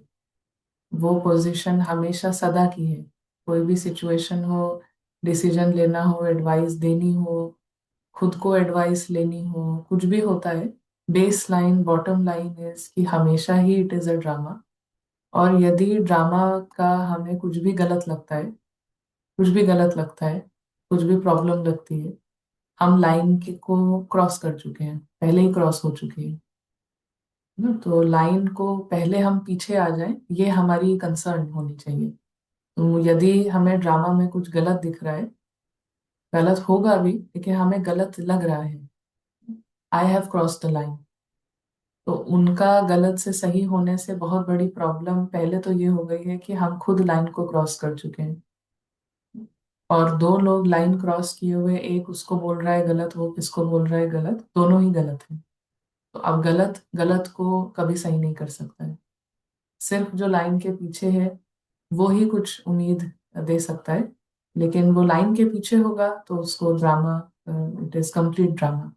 वो पोजीशन हमेशा सदा की है। कोई भी सिचुएशन हो, डिसीजन लेना हो, एडवाइस देनी हो, खुद को एडवाइस लेनी हो, कुछ भी होता है, base line bottom line is कि हमेशा ही इट इज अ ड्रामा। और यदि ड्रामा का हमें कुछ भी गलत लगता है, कुछ भी गलत लगता है, कुछ भी प्रॉब्लम लगती है, हम लाइन के को क्रॉस कर चुके हैं, पहले ही क्रॉस हो चुके हैं ना। तो लाइन को पहले हम पीछे आ जाएं, ये हमारी कंसर्न होनी चाहिए। तो यदि हमें ड्रामा में कुछ गलत दिख रहा है, गलत होगा भी, लेकिन हमें गलत लग रहा है, I have cross the line, तो उनका गलत से सही होने से बहुत बड़ी प्रॉब्लम पहले तो ये हो गई है कि हम खुद लाइन को क्रॉस कर चुके हैं। और दो लोग लाइन क्रॉस किए हुए, एक उसको बोल रहा है गलत, वो किसको बोल रहा है गलत, दोनों ही गलत है। तो अब गलत गलत को कभी सही नहीं कर सकता है। सिर्फ जो लाइन के पीछे है वो ही कुछ उम्मीद दे सकता है, लेकिन वो लाइन के पीछे होगा तो उसको drama, it is complete drama.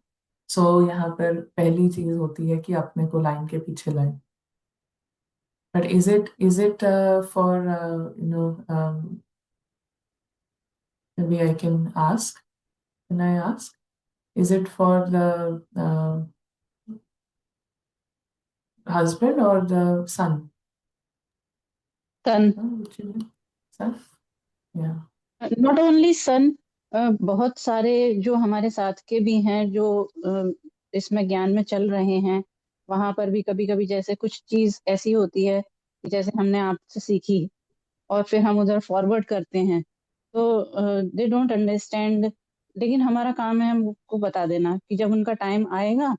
So यहाँ पर पहली चीज होती है कि अपने को लाइन के पीछे लाए। But is it for maybe I can ask, can I ask, is it for the husband or the son? Son, Which is son? Yeah. Not only son, बहुत सारे जो हमारे साथ के भी हैं जो इसमें ज्ञान में चल रहे हैं, वहां पर भी कभी कभी जैसे कुछ चीज ऐसी होती है कि जैसे हमने आपसे सीखी और फिर हम उधर फॉरवर्ड करते हैं, तो दे डोंट अंडरस्टैंड, लेकिन हमारा काम है हमको बता देना कि जब उनका टाइम आएगा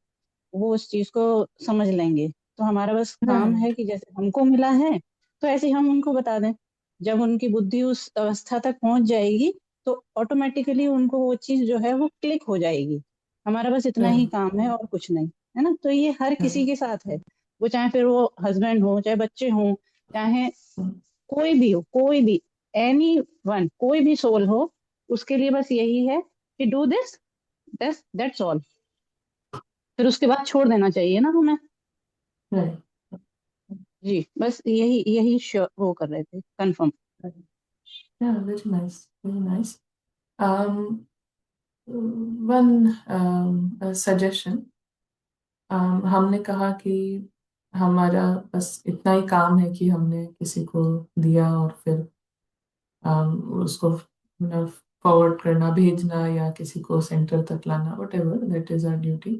वो उस चीज को समझ लेंगे। तो हमारा बस काम है Right. कि जैसे हमको मिला है तो ऐसे ही हम उनको बता दें। जब उनकी बुद्धि उस अवस्था तक पहुंच जाएगी तो ऑटोमेटिकली उनको वो चीज जो है वो क्लिक हो जाएगी। हमारा बस इतना ही Right. काम है और कुछ नहीं, है ना? तो ये हर किसी Right. के साथ है, वो चाहे फिर वो हस्बैंड हो, चाहे बच्चे हों, चाहे कोई भी हो, कोई भी, एनी वन, कोई भी सोल हो, उसके लिए बस यही है कि डू दिस, दैट्स ऑल। फिर उसके बाद छोड़ देना चाहिए ना हमें। Right. जी, बस यही यही वो कर रहे थे, confirm. Right. Yeah, very nice, very nice. Um, one suggestion. हमने कहा कि हमारा बस इतना ही काम है कि हमने किसी को दिया और फिर उसको फॉरवर्ड करना, भेजना या किसी को सेंटर तक लाना, whatever, that is our duty.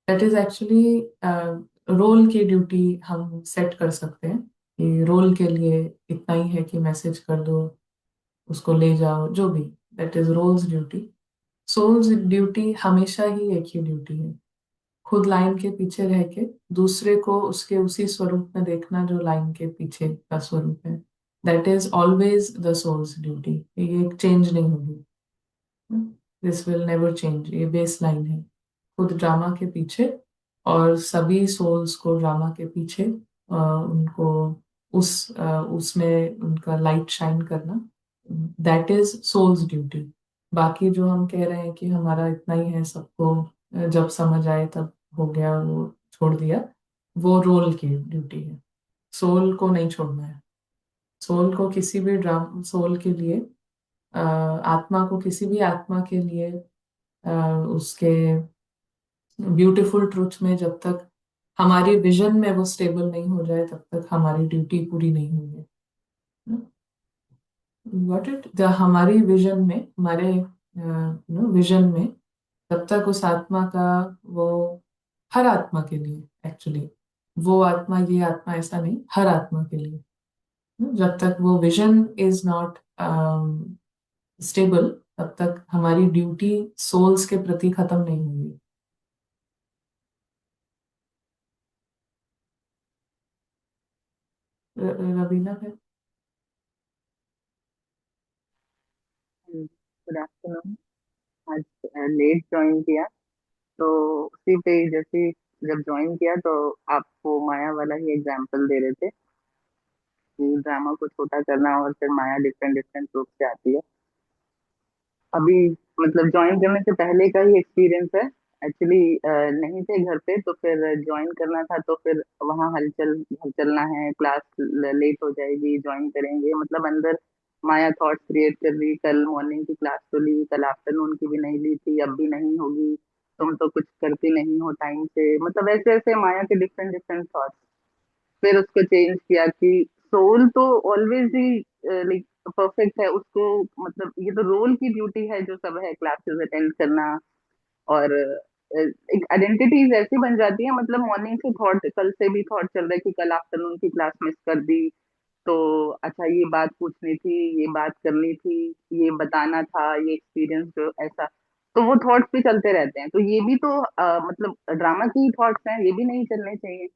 That is actually role की ड्यूटी हम सेट कर सकते हैं कि रोल के लिए इतना ही है कि मैसेज कर दो, उसको ले जाओ, जो भी, that is role's duty. Soul's duty हमेशा ही एक ही ड्यूटी है, खुद लाइन के पीछे रह के दूसरे को उसके उसी स्वरूप में देखना जो लाइन के पीछे का स्वरूप है। That is always the soul's duty, ये चेंज नहीं होगी, दिस विल नेवर चेंज, ये बेस लाइन है। खुद ड्रामा के पीछे और सभी सोल्स को ड्रामा के पीछे, उनको उसमें उनका लाइट शाइन करना, दैट इज सोल्स ड्यूटी। बाकी जो हम कह रहे हैं कि हमारा इतना ही है, सबको जब समझ आए तब हो गया, वो छोड़ दिया, वो रोल की ड्यूटी है, सोल को नहीं छोड़ना है। सोल को किसी भी सोल के लिए, आत्मा को किसी भी आत्मा के लिए, उसके ब्यूटीफुल ट्रुथ में जब तक हमारी विजन में वो स्टेबल नहीं हो जाए, तब तक हमारी ड्यूटी पूरी नहीं हुई है। Got it? हमारी विजन में, हमारे विजन में, तब तक उस आत्मा का, वो हर आत्मा के लिए एक्चुअली, वो आत्मा ये आत्मा ऐसा नहीं, हर आत्मा के लिए, जब तक वो विजन इज नॉट स्टेबल, तब तक हमारी ड्यूटी सोल्स के प्रति खत्म नहीं हुई। रवीना है। Good afternoon. आज लेट ज्वाइन किया, तो उसी पे जैसे जब ज्वाइन किया तो आप वो माया वाला ही एग्जांपल दे रहे थे कि ड्रामा को छोटा करना और फिर माया डिफरेंट डिफरेंट रूप से आती है। अभी मतलब ज्वाइन करने से पहले का ही एक्सपीरियंस है। एक्चुअली नहीं थे घर पे, तो फिर ज्वाइन करना था, तो फिर वहाँ हलचल चलना है, क्लास लेट हो जाएगी, ज्वाइन करेंगे, मतलब अंदर माया थॉट्स क्रिएट कर रही, कल मॉर्निंग की क्लास तो ली, कल आफ्टरनून की भी नहीं ली थी, अब भी नहीं होगी, तुम तो कुछ करती नहीं हो टाइम से, मतलब ऐसे ऐसे माया के डिफरेंट डिफरेंट थॉट्स। फिर उसको चेंज किया कि सोल तो ऑलवेज ही लाइक परफेक्ट है, उसको मतलब ये तो रोल की ड्यूटी है जो सब है, क्लासेस अटेंड करना, और एक आइडेंटिटीज ऐसी बन जाती है, मतलब मॉर्निंग से थॉट, कल से भी थॉट चल रहा है कि कल आफ्टरनून की क्लास मिस कर दी, तो अच्छा ये बात पूछनी थी, ये बात करनी थी, ये बताना था, ये एक्सपीरियंस जो ऐसा, तो वो थॉट्स भी चलते रहते हैं, तो ये भी तो मतलब ड्रामा की थॉट्स हैं, ये भी नहीं चलने चाहिए।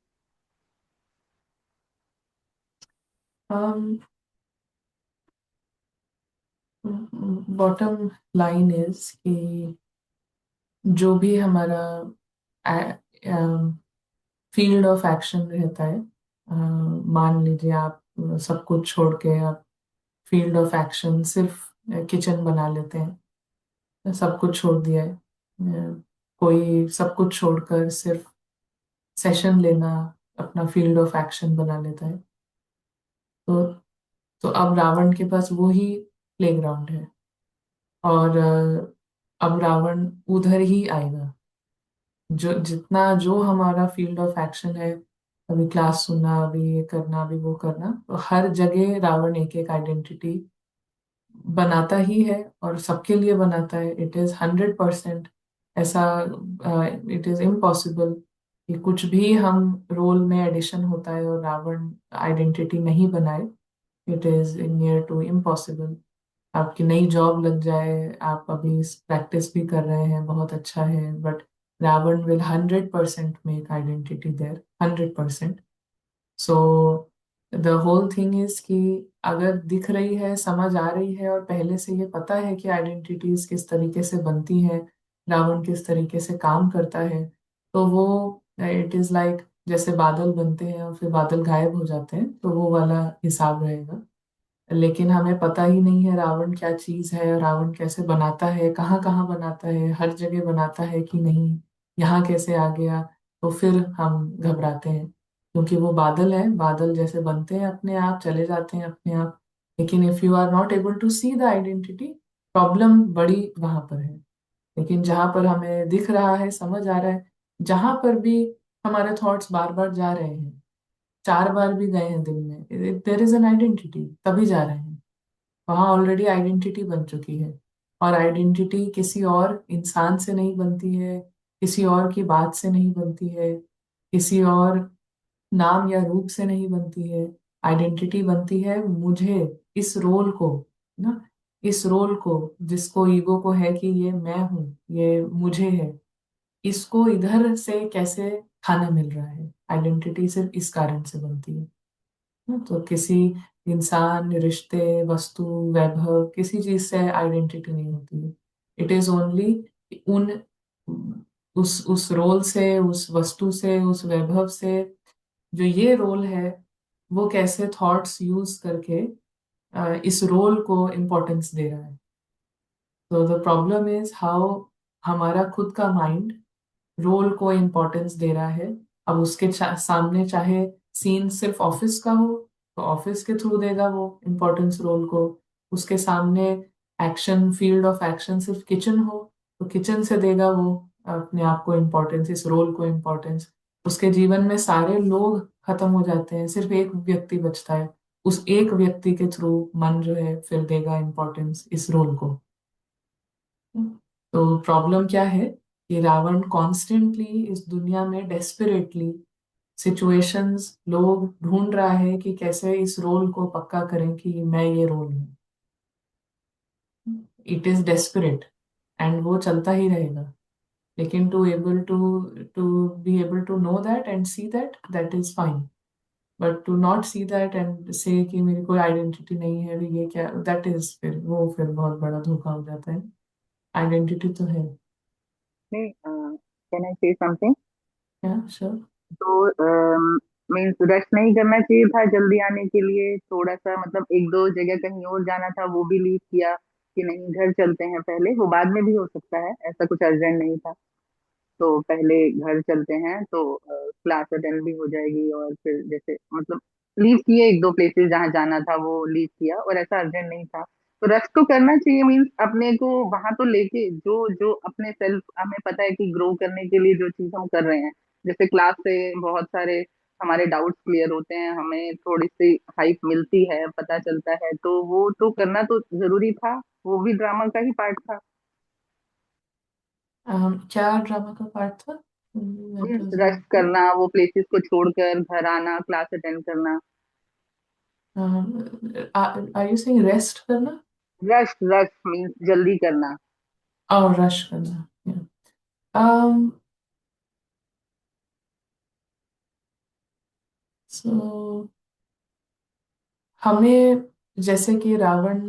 बॉटम लाइन इज कि जो भी हमारा फील्ड ऑफ एक्शन रहता है, मान लीजिए आप सब कुछ छोड़ के आप फील्ड ऑफ एक्शन सिर्फ किचन बना लेते हैं, सब कुछ छोड़ दिया है, कोई सब कुछ छोड़कर सिर्फ सेशन लेना अपना फील्ड ऑफ एक्शन बना लेता है, तो अब रावण के पास वो ही प्लेग्राउंड है, और अब रावण उधर ही आएगा। जो हमारा फील्ड ऑफ एक्शन है, अभी क्लास सुनना, अभी ये करना, अभी वो करना, तो हर जगह रावण एक एक आइडेंटिटी बनाता ही है, और सबके लिए बनाता है। इट इज 100% ऐसा, इट इज इम्पॉसिबल कि कुछ भी हम रोल में एडिशन होता है और रावण आइडेंटिटी नहीं बनाए। It is near to impossible. आपकी नई जॉब लग जाए, आप अभी प्रैक्टिस भी कर रहे हैं, बहुत अच्छा है, but Ravan will 100% make identity there, 100%। So the whole thing is कि अगर दिख रही है, समझ आ रही है, और पहले से ये पता है कि आइडेंटिटीज किस तरीके से बनती हैं, रावण किस तरीके से काम करता है, तो वो इट इज लाइक जैसे बादल बनते हैं और फिर बादल गायब हो जाते हैं, तो वो वाला हिसाब रहेगा। लेकिन हमें पता ही नहीं है रावण क्या चीज है, रावण कैसे बनाता है, कहाँ कहाँ बनाता है, हर जगह बनाता है कि नहीं, यहाँ कैसे आ गया, तो फिर हम घबराते हैं, क्योंकि वो बादल है, बादल जैसे बनते हैं अपने आप, चले जाते हैं अपने आप। लेकिन if you are not able to see the identity, problem बड़ी वहां पर है। लेकिन जहां पर हमें दिख रहा है, समझ आ रहा है, जहां पर भी हमारे थॉट्स बार बार जा रहे हैं, 4 बार भी गए हैं दिन में, देर इज एन आइडेंटिटी, तभी जा रहे हैं, वहां ऑलरेडी आइडेंटिटी बन चुकी है। और आइडेंटिटी किसी और इंसान से नहीं बनती है, किसी और की बात से नहीं बनती है, किसी और नाम या रूप से नहीं बनती है। आइडेंटिटी बनती है मुझे, इस रोल को, ना, इस रोल को, जिसको ईगो को है कि ये मैं हूं, ये मुझे है, इसको इधर से कैसे खाना मिल रहा है। आइडेंटिटी सिर्फ इस कारण से बनती है ना, तो किसी इंसान, रिश्ते, वस्तु, वैभव, किसी चीज से आइडेंटिटी नहीं होती है। इट इज ओनली उन उस रोल से, उस वस्तु से, उस वैभव से, जो ये रोल है, वो कैसे थॉट्स यूज करके इस रोल को इम्पोर्टेंस दे रहा है। तो द प्रॉब्लम इज हाउ हमारा खुद का माइंड रोल को इम्पोर्टेंस दे रहा है। अब उसके सामने चाहे सीन सिर्फ ऑफिस का हो, तो ऑफिस के थ्रू देगा वो इम्पोर्टेंस रोल को। उसके सामने एक्शन, फील्ड ऑफ एक्शन सिर्फ किचन हो तो किचन से देगा वो अपने आप को इम्पोर्टेंस, इस रोल को इम्पोर्टेंस। उसके जीवन में सारे लोग खत्म हो जाते हैं, सिर्फ एक व्यक्ति बचता है, उस एक व्यक्ति के थ्रू मन जो है फिर देगा इम्पोर्टेंस इस रोल को। तो प्रॉब्लम क्या है कि रावण कॉन्स्टेंटली इस दुनिया में डेस्परेटली सिचुएशंस, लोग ढूंढ रहा है कि कैसे इस रोल को पक्का करें कि मैं ये रोल हूँ। इट इज डेस्परेट एंड वो चलता ही रहेगा। लेकिन to be able to know that and see that, that is fine. But to not see that and say कि मेरी कोई आइडेंटिटी नहीं है भी, ये क्या, दैट इज फिर बहुत बड़ा धोखा हो जाता है। आइडेंटिटी तो है। नहीं, कैन आई से समथिंग? या श्योर। तो मीन्स रश नहीं करना चाहिए था जल्दी आने के लिए, थोड़ा सा मतलब एक दो जगह कहीं और जाना था वो भी लीव किया कि नहीं घर चलते हैं पहले, वो बाद में भी हो सकता है, ऐसा कुछ अर्जेंट नहीं था। तो पहले घर चलते हैं तो क्लास अटेंड भी हो जाएगी, और फिर जैसे मतलब लीव किए एक दो प्लेसेस जहाँ जाना था वो लीव किया, और ऐसा अर्जेंट नहीं था। तो रश तो करना चाहिए, मीन्स अपने को वहां तो लेके जो जो अपने सेल्फ, हमें पता है कि ग्रो करने के लिए जो चीज हम कर रहे हैं, जैसे क्लास से बहुत सारे हमारे डाउट्स क्लियर होते हैं, हमें थोड़ी सी हाइप मिलती है, पता चलता है, तो वो तो करना तो जरूरी था, वो भी ड्रामा का ही पार्ट था। क्या ड्रामा का पार्ट था? That was रश not- करना, वो प्लेसेस को छोड़कर घर आना, क्लास अटेंड करना। Are you saying रेस्ट करना रश रश मीन्स जल्दी करना। और रश करना? Yeah. Um, so हमें, जैसे कि रावण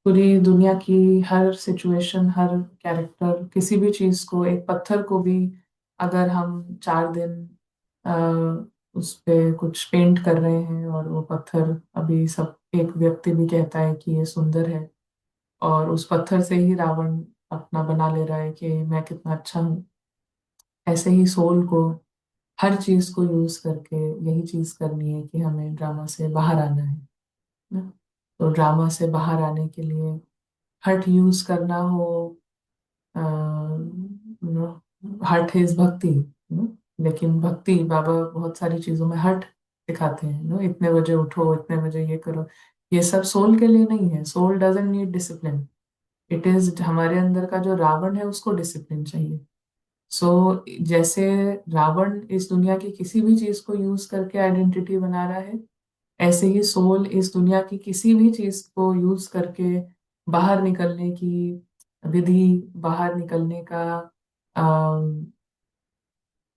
पूरी दुनिया की हर सिचुएशन, हर कैरेक्टर, किसी भी चीज को, एक पत्थर को भी अगर हम 4 दिन उस पे कुछ पेंट कर रहे हैं और वो पत्थर अभी सब, एक व्यक्ति भी कहता है कि ये सुंदर है, और उस पत्थर से ही रावण अपना बना ले रहा है कि मैं कितना अच्छा हूँ। ऐसे ही सोल को हर चीज को यूज करके यही चीज करनी है कि हमें ड्रामा से बाहर आना है ना। तो ड्रामा से बाहर आने के लिए हट यूज करना हो, हट इज भक्ति, लेकिन भक्ति बाबा बहुत सारी चीजों में हट दिखाते हैं, इतने बजे उठो, इतने बजे ये करो। ये सब सोल के लिए नहीं है। Soul doesn't need discipline. It is हमारे अंदर का जो रावण है उसको डिसिप्लिन चाहिए। जैसे रावण इस दुनिया की किसी भी चीज को यूज करके आइडेंटिटी बना रहा है, ऐसे ही सोल इस दुनिया की किसी भी चीज को यूज करके बाहर निकलने की विधि, बाहर निकलने का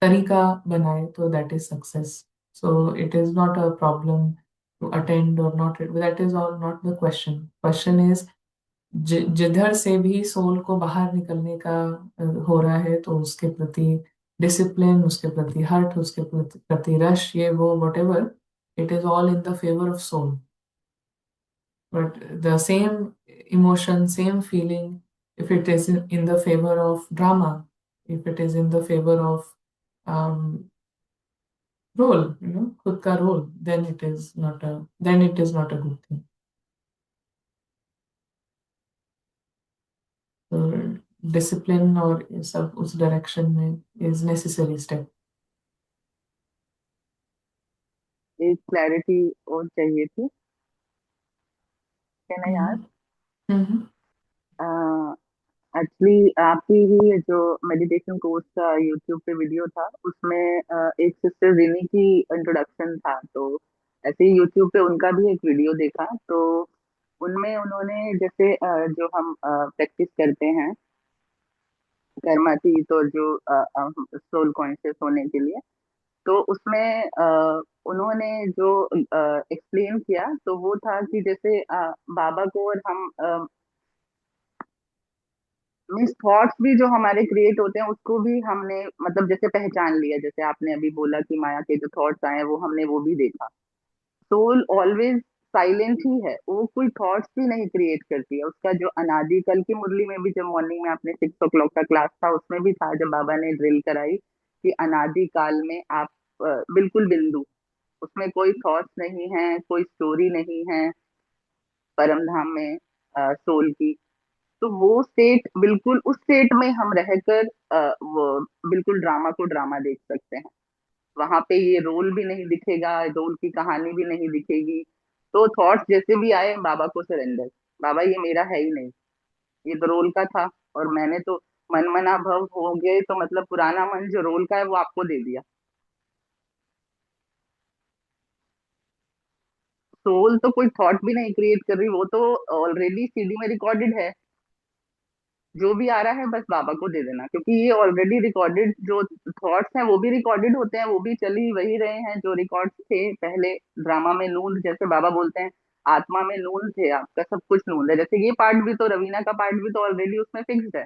तरीका बनाए तो that is success. So it is not a problem to attend और not, that is all not the question. Question is जिधर से भी सोल को बाहर निकलने का हो रहा है तो उसके प्रति डिसिप्लिन, उसके प्रति हट, उसके प्रति रश, ये वो whatever, it is all in the favor of soul. But the same emotion, same feeling, if it is in the favor of drama, if it is in the favor of um, role, खुद का role, then it is not a good thing. So discipline और ये सब उस direction में is necessary step. एक clarity और चाहिए थी, can I hmm ask? Actually आपकी ही जो मेडिटेशन कोर्स का यूट्यूब पे वीडियो था, उसमें एक सिस्टर रिनी की इंट्रोडक्शन था, तो ऐसे ही यूट्यूब पे उनका भी एक वीडियो देखा, तो उनमें उन्होंने जैसे जो हम प्रैक्टिस करते हैं कर्मातीत और जो सोल कॉन्शियस होने के लिए, तो उसमें उन्होंने जो एक्सप्लेन किया तो वो था कि जैसे बाबा को और हम मीन्स थॉट्स भी जो हमारे क्रिएट होते हैं उसको भी हमने मतलब जैसे पहचान लिया, जैसे आपने अभी बोला कि माया के जो थॉट्स आए हैं वो हमने वो भी देखा। सोल ऑलवेज साइलेंट ही है, वो कोई थॉट्स भी नहीं क्रिएट करती है। उसका जो अनादि, कल की मुरली में भी जब मॉर्निंग में आपने 6 o'clock का क्लास था उसमें भी था, जब बाबा ने ड्रिल कराई कि अनादि काल में आप बिल्कुल बिंदु, उसमें कोई थॉट्स नहीं है, कोई स्टोरी नहीं है परम धाम में सोल की। तो वो स्टेट, बिल्कुल उस स्टेट में हम रहकर वो बिल्कुल ड्रामा को ड्रामा देख सकते हैं। वहां पे ये रोल भी नहीं दिखेगा, रोल की कहानी भी नहीं दिखेगी। तो थॉट्स जैसे भी आए, बाबा को सरेंडर, बाबा ये मेरा है ही नहीं, ये तो रोल का था, और मैंने तो मन मना भव हो गए, तो मतलब पुराना मन जो रोल का है वो आपको दे दिया। सोल तो कोई थॉट भी नहीं क्रिएट कर रही, वो तो ऑलरेडी सीडी में रिकॉर्डेड है। जो भी आ रहा है बस बाबा को दे देना, क्योंकि ये ऑलरेडी रिकॉर्डेड जो थॉट्स हैं वो भी रिकॉर्डेड होते हैं, वो भी चल ही वही रहे हैं जो रिकॉर्ड्स थे पहले ड्रामा में। नूंद, जैसे बाबा बोलते हैं आत्मा में नूंद थे, आपका सब कुछ नूंद है, जैसे ये पार्ट भी तो, रवीना का पार्ट भी तो ऑलरेडी उसमें फिक्स्ड है।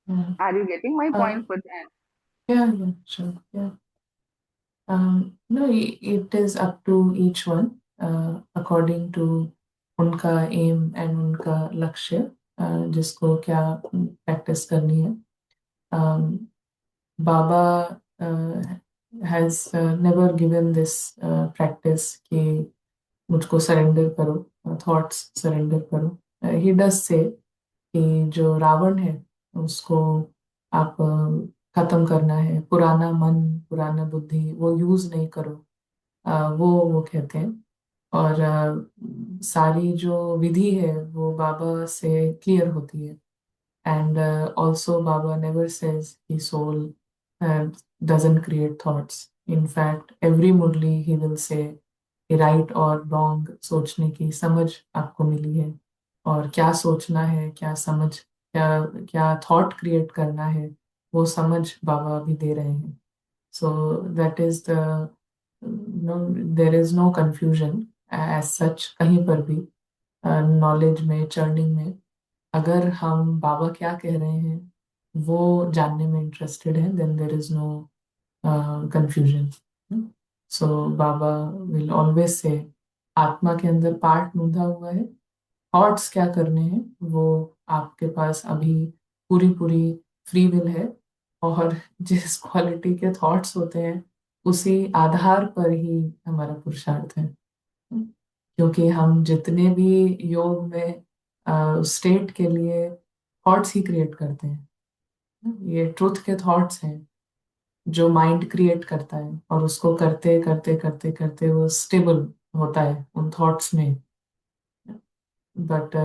Yeah. Are you getting my Uh, point? yeah, yeah, sure. Yeah. No, it is up to each one according to उनका एम एंड उनका लक्ष्य, जिसको क्या प्रैक्टिस करनी है। Baba has never given this practice कि मुझको सरेंडर करो, थॉट्स सरेंडर करो। ही डज से कि जो रावण है उसको आप खत्म करना है, पुराना मन पुराना बुद्धि वो यूज नहीं करो, वो कहते हैं। और सारी जो विधि है वो बाबा से क्लियर होती है। And also, Baba never says the soul doesn't create thoughts. In fact, every murli he will say कि right और wrong सोचने की समझ आपको मिली है, और क्या सोचना है, क्या समझ, क्या क्या थॉट क्रिएट करना है, वो समझ बाबा भी दे रहे हैं। So that is the no, there is no confusion as such कहीं पर भी नॉलेज में, चर्निंग में। अगर हम बाबा क्या कह रहे हैं वो जानने में इंटरेस्टेड है, then there is no confusion. So Baba will always say आत्मा के अंदर पार्ट मुंधा हुआ है, थॉट्स क्या करने हैं वो आपके पास अभी पूरी पूरी फ्री विल है, और जिस क्वालिटी के थॉट्स होते हैं उसी आधार पर ही हमारा पुरुषार्थ है। क्योंकि हम जितने भी योग में स्टेट के लिए थॉट्स ही क्रिएट करते हैं, ये ट्रुथ के थॉट्स हैं जो माइंड क्रिएट करता है, और उसको करते करते करते करते वो स्टेबल होता है उन थॉट्स में। But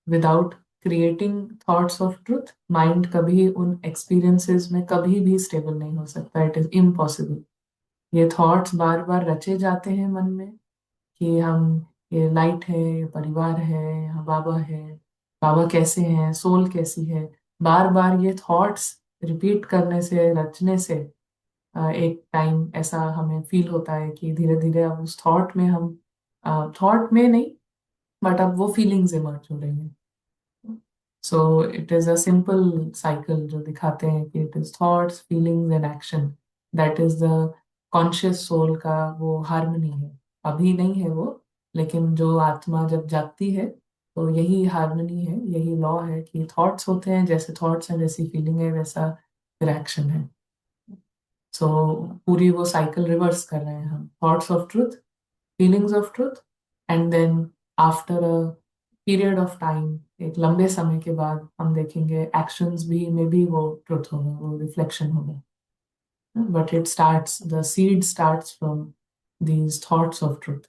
without creating thoughts of truth, mind कभी उन एक्सपीरियंसेस में कभी भी स्टेबल नहीं हो सकता, इट इज इम्पॉसिबल। ये थॉट्स बार बार रचे जाते हैं मन में कि हम, ये लाइट है, ये परिवार है, यहाँ बाबा है, बाबा कैसे हैं, सोल कैसी है। बार बार ये थॉट्स रिपीट करने से, रचने से एक टाइम ऐसा हमें फील होता है कि धीरे धीरे अब उस थॉट में हम, थॉट में नहीं बट अब वो फीलिंग्स इमर्ज हो रही हैं। So it is a simple cycle जो दिखाते हैं कि it is thoughts, feelings and action, that is the conscious soul का वो हार्मनी है। अभी नहीं है वो, लेकिन जो आत्मा जब जागती है तो यही हार्मनी है, यही लॉ है कि थॉट्स होते हैं, जैसे थॉट्स हैं वैसी फीलिंग है, वैसा फिर एक्शन है। सो पूरी वो साइकिल रिवर्स कर रहे हैं हम, thoughts of truth, feelings of truth, and then after a period of time, एक लंबे समय के बाद हम देखेंगे एक्शंस भी में भी वो ट्रुथ होगा, वो रिफ्लेक्शन होगा। But it starts, the seed starts from these thoughts of truth.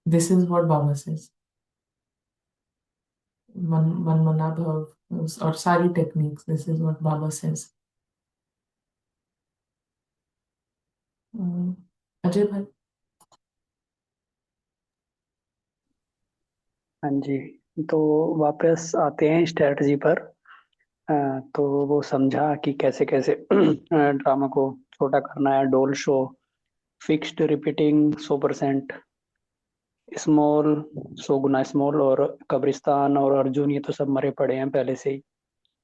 This is what Baba says. मन मना भव और सारी techniques, this is what Baba says. Ajay भाई। हाँ जी, तो वापस आते हैं स्ट्रेटजी पर। तो वो समझा कि कैसे कैसे ड्रामा को छोटा करना है, डोल शो, फिक्स्ड रिपीटिंग 100%, स्मॉल 100 गुना स्मॉल, और कब्रिस्तान और अर्जुन ये तो सब मरे पड़े हैं पहले से ही।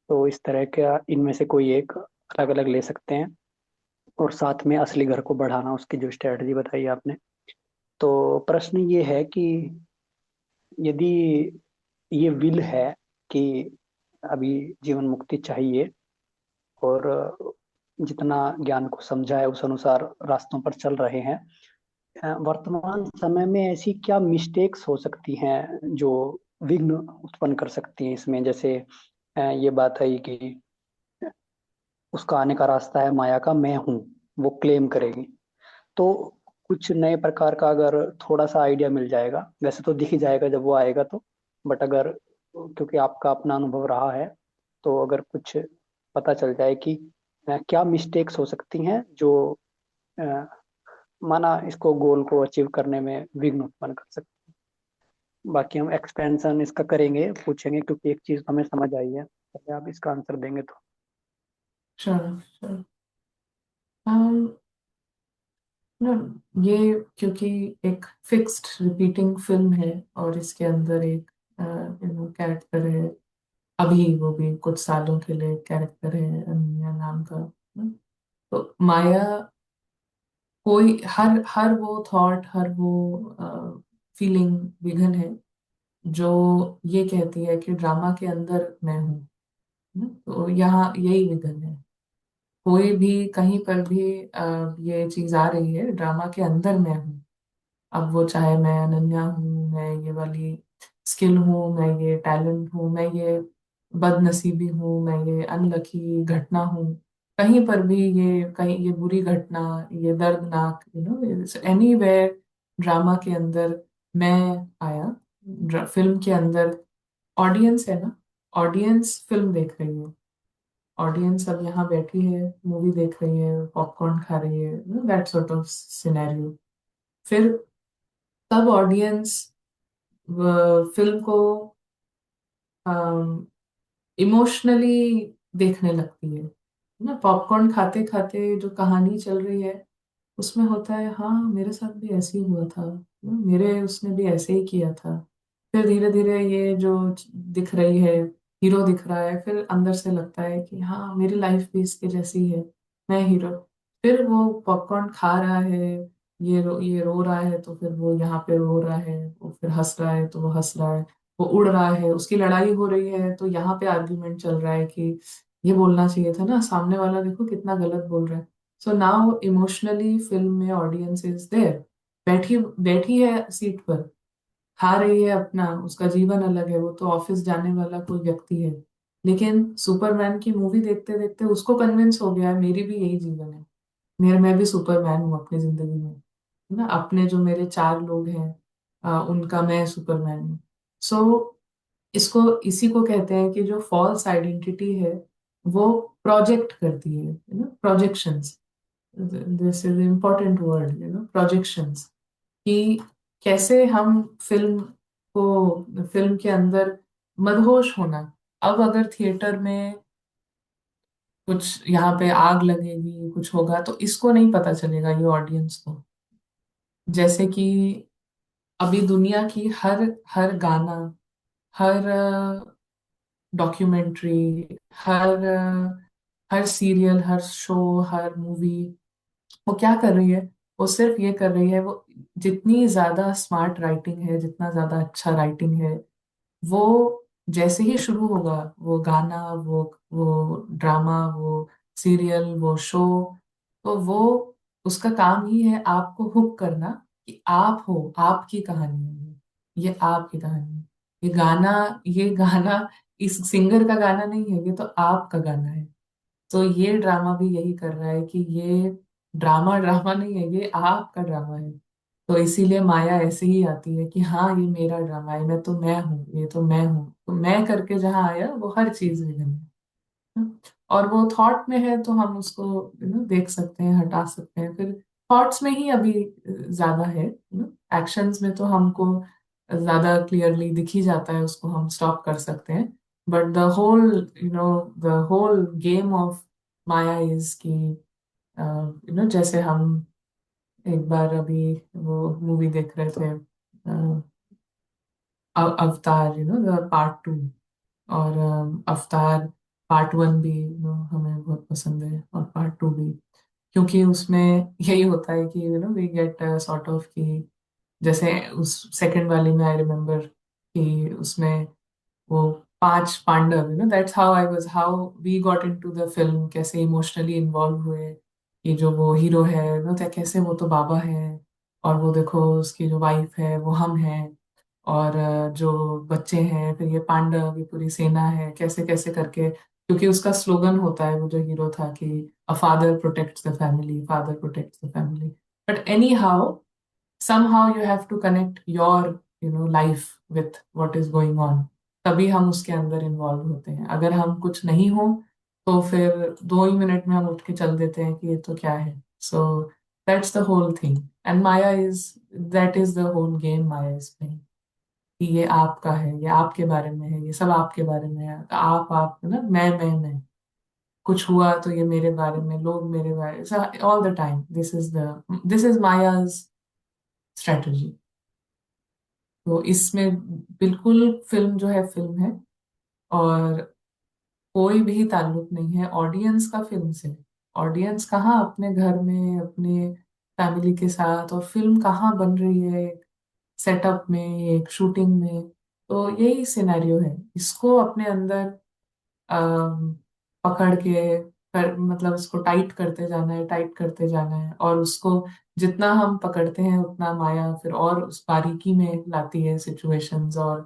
तो इस तरह का इनमें से कोई एक अलग अलग ले सकते हैं, और साथ में असली घर को बढ़ाना, उसकी जो स्ट्रेटजी बताई आपने। तो प्रश्न ये है कि यदि ये विल है कि अभी जीवन मुक्ति चाहिए, और जितना ज्ञान को समझा है उस अनुसार रास्तों पर चल रहे हैं। वर्तमान समय में ऐसी क्या मिस्टेक्स हो सकती हैं जो विघ्न उत्पन्न कर सकती हैं इसमें? जैसे ये बात है कि उसका आने का रास्ता है माया का मैं हूँ, वो क्लेम करेगी। तो कुछ नए प्रकार का अगर थोड़ा सा आइडिया मिल जाएगा, वैसे तो दिख ही जाएगा जब वो आएगा तो, बट अगर, क्योंकि आपका अपना अनुभव रहा है, तो अगर कुछ पता चल जाए कि क्या मिस्टेक्स हो सकती हैं जो अ, माना इसको गोल को अचीव करने में विघ्न उत्पन्न कर सकते हैं। बाकी हम एक्सपेंशन इसका करेंगे, पूछेंगे, क्योंकि एक चीज हमें समझ आई है, पहले आप इसका आंसर देंगे तो। Sure sure. ना, ये क्योंकि एक फिक्स्ड रिपीटिंग फिल्म है और इसके अंदर एक कैरेक्टर है, अभी वो भी कुछ सालों के लिए कैरेक्टर है अनन्या नाम का। तो माया कोई हर हर वो थॉट, हर वो फीलिंग विघन है जो ये कहती है कि ड्रामा के अंदर मैं हूँ। तो यहाँ यही विघन है। कोई भी कहीं पर भी ये चीज आ रही है, ड्रामा के अंदर मैं हूँ। अब वो चाहे मैं अनन्या हूँ, मैं ये वाली स्किल हूँ, मैं ये टैलेंट हूँ, मैं ये बदनसीबी हूँ, मैं ये अनलकी घटना हूँ, कहीं पर भी ये, कहीं ये बुरी घटना, ये दर्दनाक, एनीवेयर ड्रामा के अंदर मैं आया। फिल्म के अंदर ऑडियंस है ना, ऑडियंस फिल्म देख रही है, ऑडियंस अब यहाँ बैठी है, मूवी देख रही है, पॉपकॉर्न खा रही है, दैट सॉर्ट ऑफ सिनेरियो। फिर तब ऑडियंस फिल्म को इमोशनली देखने लगती है ना। पॉपकॉर्न खाते खाते जो कहानी चल रही है उसमें होता है, हाँ मेरे साथ भी ऐसे ही हुआ था, मेरे उसने भी ऐसे ही किया था। फिर धीरे धीरे ये जो दिख रही है, हीरो दिख रहा है, फिर अंदर से लगता है कि हाँ मेरी लाइफ भी इसके जैसी है, मैं हीरो। फिर वो पॉपकॉर्न खा रहा है, ये रो रहा है तो फिर वो यहाँ पे रो रहा है, वो फिर हंस रहा है तो वो हंस रहा है, वो उड़ रहा है, उसकी लड़ाई हो रही है तो यहाँ पे आर्ग्यूमेंट चल रहा है कि ये बोलना चाहिए था ना, सामने वाला देखो कितना गलत बोल रहा है। सो नाउ इमोशनली फिल्म में ऑडियंस इज देयर, बैठी बैठी है सीट पर, खा रही है अपना, उसका जीवन अलग है, वो तो ऑफिस जाने वाला कोई व्यक्ति है। लेकिन सुपरमैन की मूवी देखते देखते उसको कन्विंस हो गया है मेरी भी यही जीवन है, मैं भी सुपरमैन हूँ अपनी जिंदगी में, है ना। अपने जो मेरे चार लोग हैं उनका मैं सुपरमैन हूँ। सो इसको, इसी को कहते हैं कि जो फॉल्स आइडेंटिटी है वो प्रोजेक्ट करती है, ना, projections. This is important word, projections. कि कैसे हम फिल्म को, फिल्म के अंदर मदहोश होना। अब अगर थिएटर में कुछ यहाँ पे आग लगेगी, कुछ होगा, तो इसको नहीं पता चलेगा ये ऑडियंस को। जैसे कि अभी दुनिया की हर हर गाना, हर डॉक्यूमेंट्री, हर सीरियल, हर शो, हर मूवी, वो क्या कर रही है, वो सिर्फ ये कर रही है, वो जितनी ज्यादा स्मार्ट राइटिंग है, जितना ज्यादा अच्छा राइटिंग है, वो जैसे ही शुरू होगा वो गाना, वो ड्रामा, वो सीरियल, वो शो, तो वो उसका काम ही है आपको हुक करना कि आप हो, आपकी कहानी है ये आपकी कहानी है। ये गाना इस सिंगर का गाना नहीं है, ये तो आपका गाना है। तो ये ड्रामा भी यही कर रहा है कि ये ड्रामा ड्रामा नहीं है, ये आपका ड्रामा है। तो इसीलिए माया ऐसे ही आती है कि हाँ ये मेरा ड्रामा है, मैं तो मैं हूँ, ये तो मैं हूँ, तो मैं करके जहाँ आया वो हर चीज विघन है। और वो थॉट में है तो हम उसको देख सकते हैं, हटा सकते हैं। फिर थॉट्स में ही अभी ज्यादा है, एक्शंस में तो हमको ज्यादा क्लियरली दिख ही जाता है, उसको हम स्टॉप कर सकते हैं। But the whole game of माया इज कि जैसे हम एक बार अभी वो मूवी देख रहे थे, अवतार, द पार्ट 2। और अवतार पार्ट 1 भी हमें बहुत पसंद है, और पार्ट 2 भी, क्योंकि उसमें यही होता है कि वी गेट सॉर्ट ऑफ कि जैसे उस सेकंड वाली में आई रिमेम्बर कि उसमें वो पांच Pandav, that's how we got into the film, कैसे इमोशनली इन्वॉल्व हुए। ये जो वो हीरो है कैसे वो तो बाबा है, और वो देखो उसकी जो वाइफ है वो हम हैं, और जो बच्चे हैं, फिर ये पांडव, ये पूरी सेना है, कैसे कैसे करके, क्योंकि उसका स्लोगन होता है वो जो हीरो था कि a father protects the family, father protects the family. But any how, somehow you have to connect your life with what is going on, तभी हम उसके अंदर इन्वॉल्व होते हैं। अगर हम कुछ नहीं हो तो फिर 2 ही मिनट में हम उठ के चल देते हैं कि ये तो क्या है। So that's the whole thing, and माया is, that is the whole game माया इज प्लेइंग, कि ये आपका है, ये आपके बारे में है, ये सब आपके बारे में है। आप मैं कुछ हुआ तो ये मेरे बारे में, लोग मेरे बारे, all the time this is Maya's strategy. तो इसमें बिल्कुल फिल्म जो है फिल्म है, और कोई भी ताल्लुक नहीं है ऑडियंस का फिल्म से। ऑडियंस कहाँ अपने घर में अपने फैमिली के साथ, और फिल्म कहाँ बन रही है सेटअप में, एक शूटिंग में। तो यही सिनेरियो है, इसको अपने अंदर अम, पकड़ के मतलब इसको टाइट करते जाना है, टाइट करते जाना है, और उसको जितना हम पकड़ते हैं उतना माया फिर और उस बारीकी में लाती है सिचुएशंस, और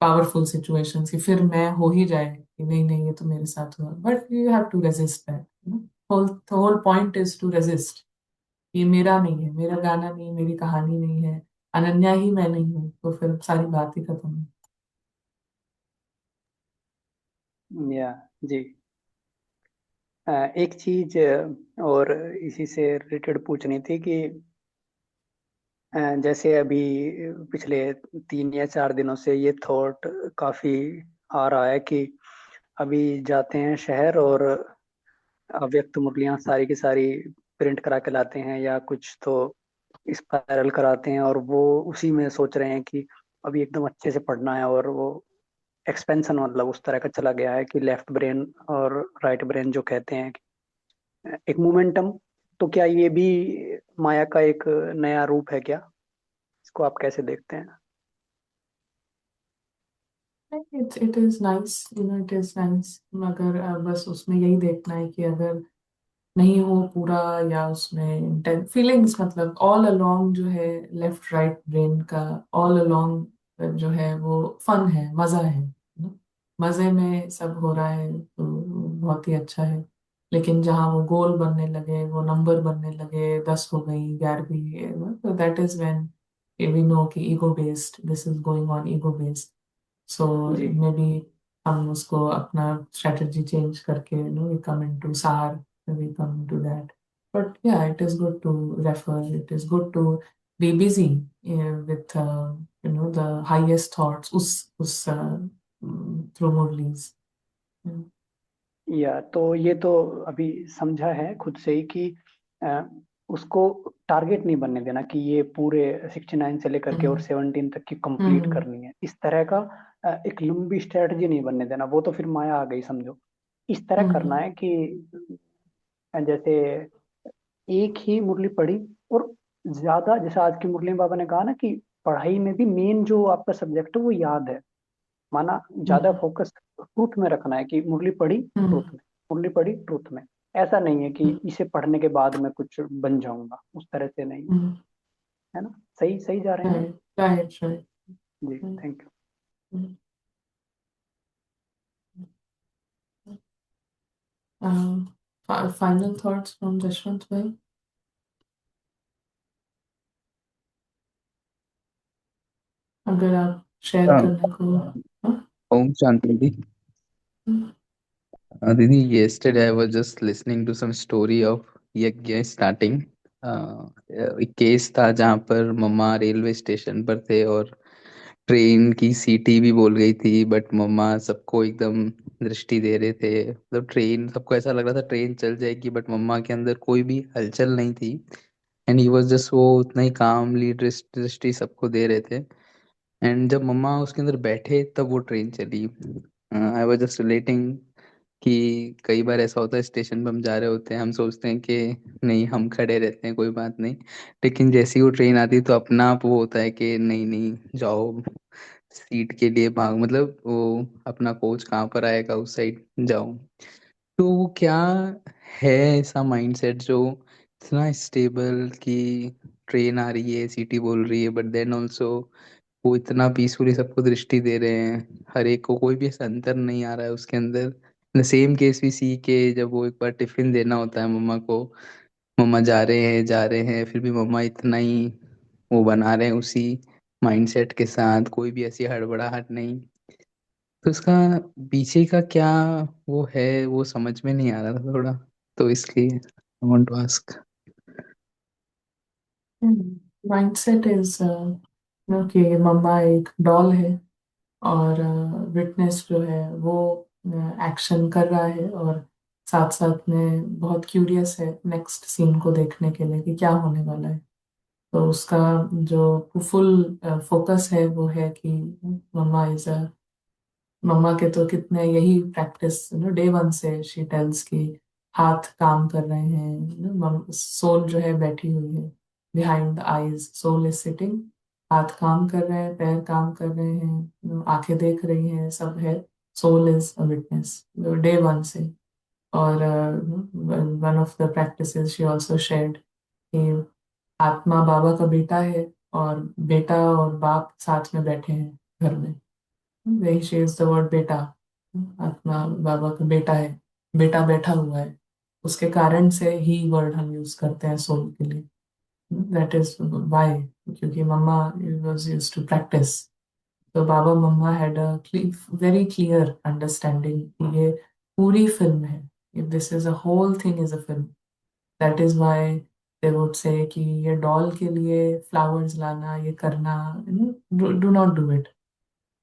पावरफुल सिचुएशंस, कि फिर मैं हो ही जाए कि नहीं नहीं ये तो मेरे साथ हुआ, but you have to resist that. Whole point is to resist. ये मेरा नहीं है, मेरा गाना नहीं, मेरी कहानी नहीं है, अनन्या ही मैं नहीं हूँ, तो फिर सारी बात ही खत्म है। या जी। एक चीज और इसी से रिलेटेड पूछनी थी कि जैसे अभी पिछले 3 या 4 दिनों से ये थॉट काफी आ रहा है कि अभी जाते हैं शहर और अव्यक्त मुरलियां सारी की सारी प्रिंट करा के लाते हैं या कुछ तो स्पायरल कराते हैं, और वो उसी में सोच रहे हैं कि अभी एकदम अच्छे से पढ़ना है, और वो एक्सपेंशन मतलब उस तरह का चला गया है कि लेफ्ट ब्रेन और राइट ब्रेन जो कहते हैं एक मोमेंटम। तो क्या ये भी माया का एक नया रूप है क्या? इसको आप कैसे देखते हैं? It is nice, it is nice, मगर बस उसमें यही देखना है कि अगर नहीं हो पूरा, या उसमें फीलिंग्स, मतलब ऑल अलोंग जो है लेफ्ट राइट ब्रेन का, ऑल अलोंग जो है वो फन है, मजा है, मजे में सब हो रहा है तो बहुत ही अच्छा है। लेकिन जहाँ वो गोल बनने लगे, वो नंबर बनने लगे, 10 हो गई, 11वीं, तो that is when we know कि ego based, this is going on ego based. So जी मे बी हम उसको अपना स्ट्रेटजी चेंज करके वी कम इनटू सार, we come to that. But yeah, it is good to refer. It is good to be busy with the highest thoughts. Through Murli's. Yeah. या तो ये तो अभी समझा है खुद से ही कि अ, उसको टारगेट नहीं बनने देना कि ये पूरे 69 से लेकर के और 17 तक की कंप्लीट हम्म करनी है, इस तरह का एक लंबी स्ट्रेटजी नहीं बनने देना। वो तो फिर माया आ गई समझो। इस तरह करना हम्म है कि जैसे एक ही मुरली पढ़ी, और ज्यादा जैसे आज की मुरली में बाबा ने कहा ना कि पढ़ाई में भी मेन जो आपका सब्जेक्ट है वो याद है, माना ज्यादा हम्म फोकस ट्रूथ में रखना है कि मुरली पढ़ी हम्म ट्रूथ में, मुरली पढ़ी ट्रूथ में। ऐसा नहीं है कि इसे पढ़ने के बाद मैं कुछ बन जाऊंगा, उस तरह से नहीं। हम्म है ना? सही सही जा रहे हैं ना? right, right, right. जी right. Thank you. Mm. Final thoughts from Jashwant bhai, अगर आप शेयर Um, करने को। हाँ? Om Shanti Di. Didi, yesterday I was just listening to some story of यज्ञ starting. एक केस था जहाँ पर मम्मा रेलवे स्टेशन पर थे और ट्रेन की सीटी भी बोल गई थी, बट मम्मा सबको एकदम दृष्टि दे रहे थे। मतलब ट्रेन, सबको ऐसा लग रहा था ट्रेन चल जाएगी, बट मम्मा के अंदर कोई भी हलचल नहीं थी। एंड ही वाज जस्ट, वो उतना ही कामली दृष्टि सबको दे रहे थे। एंड जब मम्मा उसके अंदर बैठे तब वो ट्रेन चली। आई वाज जस्ट रिलेटिंग कि कई बार ऐसा होता है स्टेशन पे हम जा रहे होते हैं, हम सोचते हैं कि नहीं हम खड़े रहते हैं कोई बात नहीं, लेकिन जैसे ही वो ट्रेन आती है तो अपना आप वो होता है कि नहीं नहीं जाओ, सीट के लिए भाग, मतलब वो अपना कोच कहाँ पर आएगा उस साइड जाओ। तो वो क्या है ऐसा माइंडसेट जो इतना स्टेबल कि ट्रेन आ रही है, सीटी बोल रही है, बट देन ऑल्सो वो इतना पीसफुली सबको दृष्टि दे रहे हैं, हर एक को, कोई भी ऐसा अंतर नहीं आ रहा है उसके अंदर। द सेम केस भी सी के, जब वो एक बार टिफिन देना होता है मम्मा को, मम्मा जा रहे हैं, फिर भी मम्मा इतना ही वो बना रहे हैं उसी माइंडसेट के साथ, कोई भी ऐसी हड़बड़ाहट नहीं। तो उसका पीछे का क्या वो है, वो समझ में नहीं आ रहा था थोड़ा, तो इसलिए I want to ask. Mindset is कि मम्मा एक डॉल है और विटनेस जो है वो एक्शन कर रहा है और साथ साथ में बहुत क्यूरियस है नेक्स्ट सीन को देखने के लिए कि क्या होने वाला है। तो उसका जो फुल फोकस है वो है कि मम्मा इज अ मम्मा के तो कितने यही प्रैक्टिस डे वन से शी टेल्स कि हाथ काम कर रहे हैं, सोल जो है बैठी हुई है behind the eyes, soul is sitting, हाथ काम कर रहे हैं, पैर काम कर रहे हैं, आंखें देख रही हैं, सब है, soul is a witness day one से। और one of the practices she also shared कि आत्मा बाबा का बेटा है और बेटा और बाप साथ में बैठे हैं घर में, वही शी इज द वर्ड बेटा, आत्मा बाबा का बेटा है, बेटा बैठा हुआ है, उसके कारण से ही वर्ड हम यूज करते हैं सोल के लिए। दैट इज वाई, क्योंकि Mamma was used to practice. तो Baba Mamma had a very clear understanding कि ये पूरी फिल्म है, this is a whole thing is a film. That is why they would say कि ये डॉल के लिए फ्लावर्स लाना, ये करना, डू नॉट डू इट।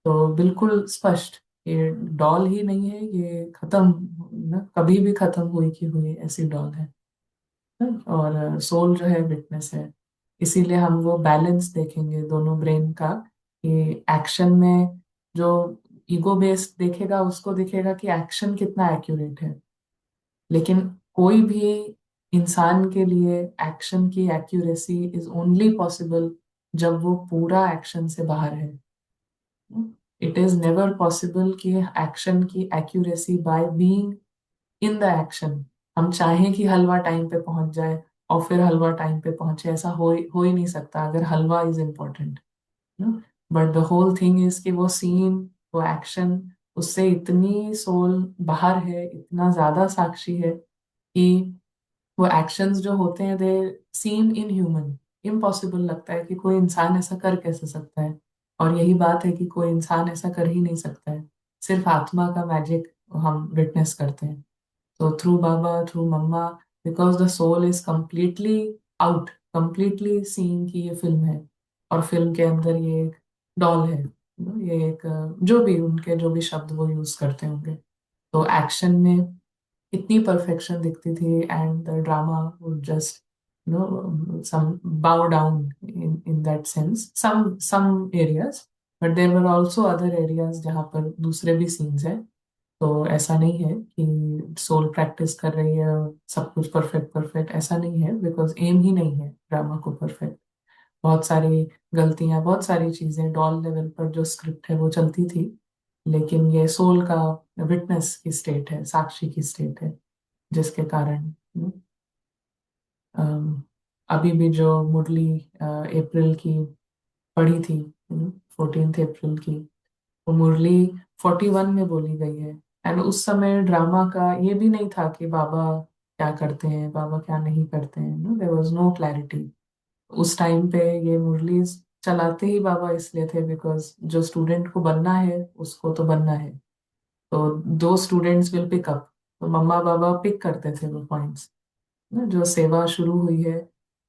तो बिल्कुल स्पष्ट, ये डॉल ही नहीं है, ये खत्म ना, कभी भी खत्म हुई की हुई ऐसी डॉल है। और सोल जो है विटनेस है। इसीलिए हम वो बैलेंस देखेंगे दोनों ब्रेन का, कि एक्शन में जो ईगो बेस्ड देखेगा उसको दिखेगा कि एक्शन कितना एक्यूरेट है, लेकिन कोई भी इंसान के लिए एक्शन की एक्यूरेसी इज ओनली पॉसिबल जब वो पूरा एक्शन से बाहर है। इट इज नेवर पॉसिबल कि एक्शन की accuracy by being in the action हम चाहें कि हलवा टाइम पे पहुंच जाए और फिर हलवा टाइम पे पहुंचे, ऐसा हो ही नहीं सकता अगर halwa is important. But the whole thing is कि वो सीन, वो एक्शन, उससे इतनी सोल बाहर है, इतना ज्यादा साक्षी है कि वो एक्शंस जो होते हैं दे सीम इन ह्यूमन, इम्पॉसिबल लगता है कि कोई इंसान ऐसा कर कैसे सकता है। और यही बात है कि कोई इंसान ऐसा कर ही नहीं सकता है, सिर्फ आत्मा का मैजिक हम विटनेस करते हैं। तो through Baba, through Mamma, because the soul is completely out, completely seen की ये फिल्म है, और फिल्म के अंदर ये एक डॉल है, ये एक जो भी उनके जो भी शब्द वो यूज करते होंगे। तो एक्शन में इतनी परफेक्शन दिखती थी and the drama would just some bow down in that sense, some areas, but there were also other areas जहाँ पर दूसरे भी सीन्स हैं। तो ऐसा नहीं है कि सोल प्रैक्टिस कर रही है और सब कुछ परफेक्ट परफेक्ट, ऐसा नहीं है, बिकॉज एम ही नहीं है ड्रामा को परफेक्ट। बहुत सारी गलतियां, बहुत सारी चीजें डॉल लेवल पर जो स्क्रिप्ट है वो चलती थी, लेकिन ये सोल का विटनेस की स्टेट है, साक्षी की स्टेट है, जिसके कारण अम, अभी भी जो मुरली अप्रैल की पढ़ी थी, 14 अप्रैल की, वो मुरली 41 में बोली गई है। एंड उस समय ड्रामा का ये भी नहीं था कि बाबा क्या करते हैं, बाबा क्या नहीं करते हैं, no there was no clarity. उस टाइम पे ये मुरली चलाते ही बाबा इसलिए थे बिकॉज जो स्टूडेंट को बनना है उसको तो बनना है, तो दो स्टूडेंट्स विल पिक अप, तो मम्मा बाबा पिक करते थे वो पॉइंट्स। जो सेवा शुरू हुई है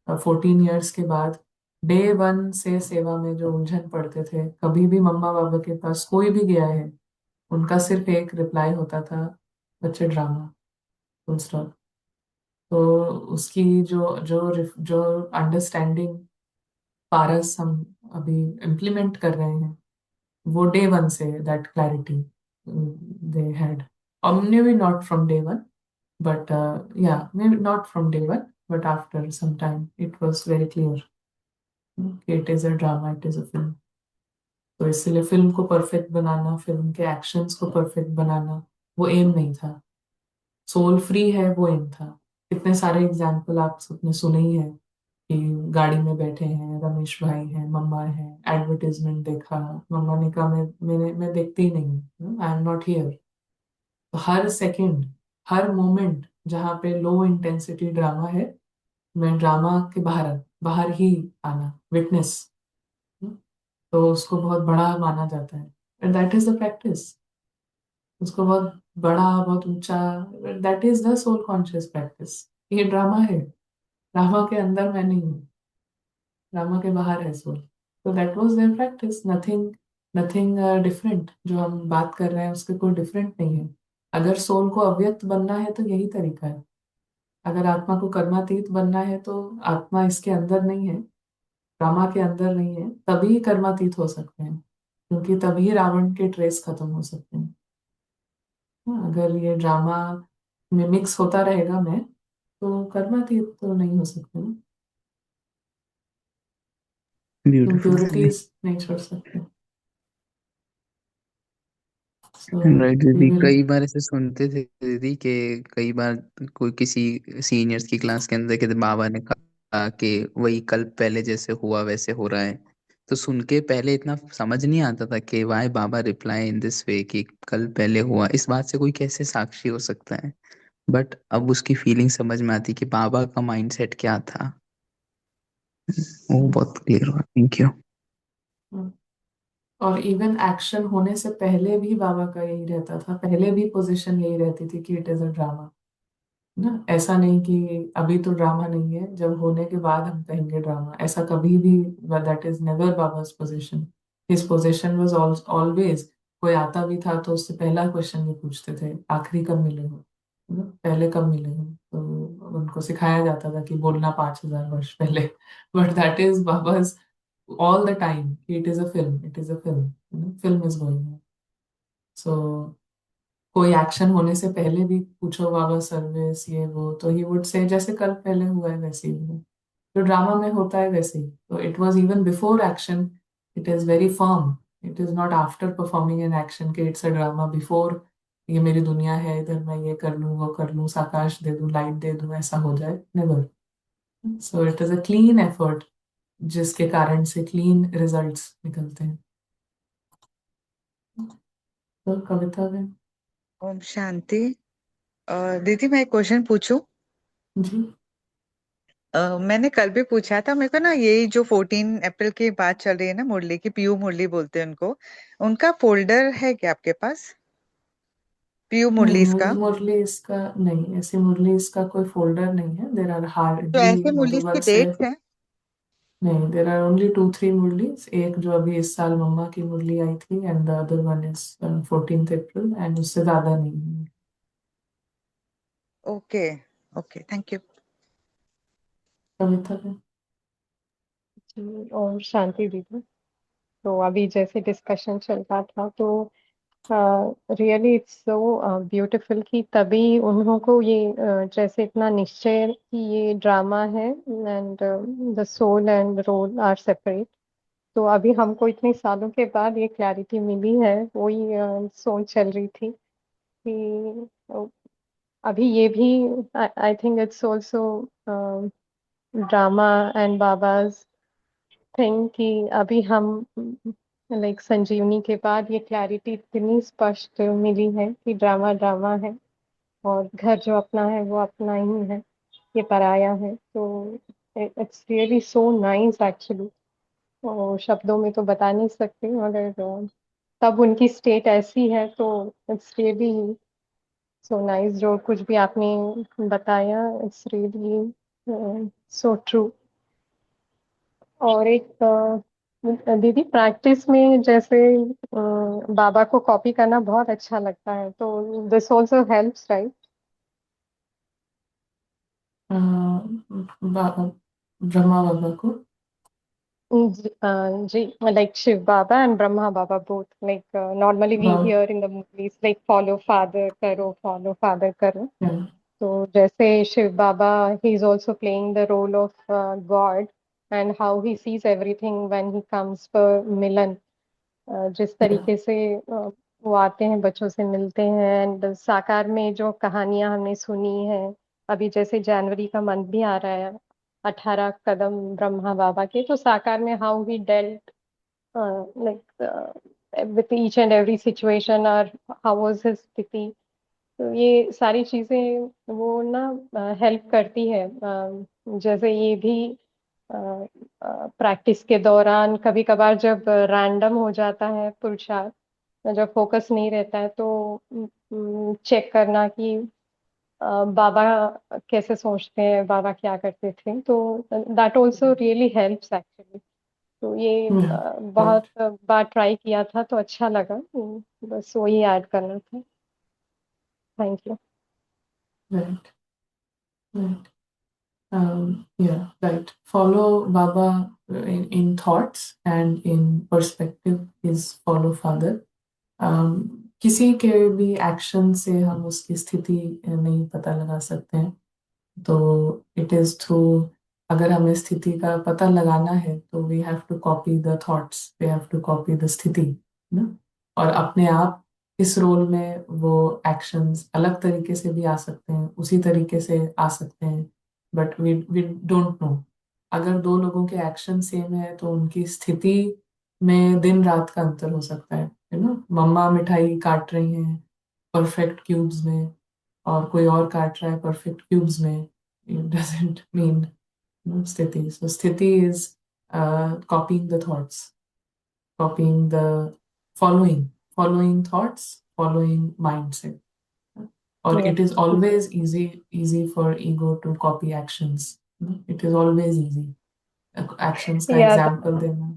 14 ईयर्स के बाद, डे वन से सेवा में जो उलझन पड़ते थे, कभी भी मम्मा बाबा के पास कोई भी गया है, उनका सिर्फ एक रिप्लाई होता था, बच्चे ड्रामा, फुल स्टॉप। तो उसकी जो अंडरस्टैंडिंग पारस हम अभी इम्प्लीमेंट कर रहे हैं, वो day one say that clarity they had, और maybe not from day one, but yeah, maybe not from day one, but after some time it was very clear, it is a drama, it is a film. तो इसलिए film को perfect बनाना, film के actions को perfect बनाना वो M नहीं था। Soul free है वो एम था। कितने सारे एग्जाम्पल आप सबने सुने ही है कि गाड़ी में बैठे हैं, रमेश भाई हैं, मम्मा है, एडवर्टीजमेंट देखा, मम्मा ने कहा मैं देखती ही नहीं, आई एम नॉट हियर। तो हर सेकंड, हर मोमेंट जहाँ पे लो इंटेंसिटी ड्रामा है, मैं ड्रामा के बाहर बाहर ही आना, विटनेस, तो उसको बहुत बड़ा माना जाता है। And that is the practice. उसको बहुत बड़ा, बहुत ऊंचा, that is the soul conscious practice. ये ड्रामा है, ड्रामा के अंदर मैं नहीं हूँ, ड्रामा के बाहर है सोल। तो that was their practice, nothing nothing different. जो हम बात कर रहे हैं उसके कोई डिफरेंट नहीं है। अगर सोल को अव्यक्त बनना है तो यही तरीका है। अगर आत्मा को कर्मातीत बनना है तो आत्मा इसके अंदर नहीं है, ड्रामा के अंदर नहीं है, तभी कर्मातीत हो सकते हैं, क्योंकि तभी रावण के ट्रेस खत्म हो सकते हैं। हाँ, अगर ये ड्रामा में मिक्स होता रहेगा मैं, तो कर्मातीत तो नहीं हो सकते ना, ब्यूटीफुल। इम्प्योरिटीज नहीं छोड़ सकते। सो राइट वी दीदी, विल। कई बार ऐसे सुनते थे दीदी कि कई बार कोई किसी सीनियर्स की क्लास के अंदर के बाबा ने कहा कि वही कल पहले जैसे हुआ वैसे हो रहा है। तो सुन के पहले इतना समझ नहीं आता था कि why Baba reply in this way कि कल पहले हुआ, इस बात से कोई कैसे साक्षी हो सकता है। बट अब उसकी फीलिंग समझ में आती कि बाबा का माइंडसेट क्या था। वो बहुत क्लियर हुआ, थैंक यू। और इवन एक्शन होने से पहले भी बाबा का यही रहता था, पहले भी पोजीशन यही रहती थी कि इट इज अ ड्रामा ना। ऐसा नहीं कि अभी तो ड्रामा नहीं है, जब होने के बाद हम कहेंगे ड्रामा, ऐसा कभी भी, that is never Baba's position. His position was always, कोई आता भी था तो उससे पहला क्वेश्चन ये पूछते थे, आखिरी कब मिले हो, है ना? पहले कब मिले हो। तो उनको सिखाया जाता था कि बोलना 5,000 वर्ष पहले। But that is Baba's all the time. It is a film. It is a film. Film is going on. So कोई एक्शन होने से पहले भी पूछो बाबा सर्विस ये वो, तो ही वुड से जैसे कल पहले हुआ है वैसे ही हुआ। जो ड्रामा में होता है वैसे ही। तो it was even before action, it is very firm. It is not after performing an action कि इट्स अ ड्रामा। बिफोर ये मेरी दुनिया है, इधर मैं ये कर लूँ वो कर लूँ, आकाश दे दूँ, लाइट दे दूँ, ऐसा हो जाए, never. So it is a clean effort, जिसके कारण से क्लीन रिजल्ट्स निकलते हैं। तो कविता में। ओम शांति। दीदी मैं एक क्वेश्चन पूछूं? जी। मैंने कल भी पूछा था, मेरे को ना यही जो 14 अप्रैल की बात चल रही है ना, मुरली की, पीयू मुरली बोलते हैं उनको, उनका फोल्डर है क्या आपके पास, पीयू नहीं, मुरली मुझे का? मुरली इसका नहीं, ऐसे मुरली इसका कोई फोल्डर नहीं है। देर आर तो हार्डली ऐसे मुरली की मधुबन से। डेट्स हैं? नहीं, देर आर ओनली 2-3 मुरलीज। एक जो अभी इस साल मम्मा की मुरली आई थी, and the other one is 14th April, एंड उससे ज्यादा नहीं है। Okay. Okay, thank you. Kavita में। जी, और शांति दीदी। तो अभी जैसे डिस्कशन चल रहा था तो रियली इट्स सो ब्यूटीफुल कि तभी उन्हों को ये जैसे इतना निश्चय कि ये ड्रामा है and the soul and role are separate. तो अभी हमको इतने सालों के बाद ये क्लैरिटी मिली है, वही सोच चल रही थी कि अभी ये भी I think it's also drama and Baba's thing कि अभी हम लाइक संजीवनी के बाद ये क्लैरिटी इतनी स्पष्ट मिली है कि ड्रामा ड्रामा है और घर जो अपना है वो अपना ही है, ये पराया है। तो it's really so nice actually. और शब्दों में तो बता नहीं सकते, मगर तब उनकी स्टेट ऐसी है तो इट्स रियली सो नाइस। जो कुछ भी आपने बताया इट्स रियली सो ट्रू। और एक दीदी प्रैक्टिस में जैसे बाबा को कॉपी करना बहुत अच्छा लगता है, तो this also helps right? Brahma Baba को। जी, like Shiv Baba and Brahma Baba both. Like normally we हाँ। hear in the movies like follow father karo. Yeah. So जैसे Shiv Baba, he is also playing the role of God, and how he sees everything when he comes for Milan. जिस तरीके से वो आते हैं, बच्चों से मिलते हैं, एंड साकार में जो कहानियां हमने सुनी है, अभी जैसे जनवरी का मंथ भी आ रहा है, 18 कदम ब्रह्मा बाबा के, तो साकार में how he dealt like with each and every situation, और हाउ वाज हिज स्थिति। तो ये सारी चीजें वो ना हेल्प करती है। जैसे ये भी प्रैक्टिस के दौरान कभी कभार जब रैंडम हो जाता है पुरुषार्थ, जब फोकस नहीं रहता है, तो चेक करना कि बाबा कैसे सोचते हैं, बाबा क्या करते थे, तो that also really helps actually. तो ये Yeah, right, बहुत बार ट्राई किया था, तो अच्छा लगा। बस वही ऐड करना था। Thank you. right, right. Yeah, right. Follow Baba in thoughts and in perspective is follow Father. किसी के भी एक्शन से हम उसकी स्थिति नहीं पता लगा सकते हैं, तो इट इज थ्रू, अगर हमें स्थिति का पता लगाना है तो we have to copy the thoughts, we have to copy the स्थिति ना, और अपने आप इस रोल में वो एक्शंस अलग तरीके से भी आ सकते हैं, उसी तरीके से आ सकते हैं, बट वी डोंट नो। अगर दो लोगों के एक्शन सेम है तो उनकी स्थिति में दिन रात का अंतर हो सकता है, यू नो। मम्मा मिठाई काट रही हैं परफेक्ट क्यूब्स में, और कोई और काट रहा है परफेक्ट क्यूब्स में, it doesn't mean, you know, sthiti. So sthiti is copying the thoughts, copying the following thoughts, following mindset. Or Yes. it is always easy for ego to copy actions. It is always easy. Actions का Yeah, example देना.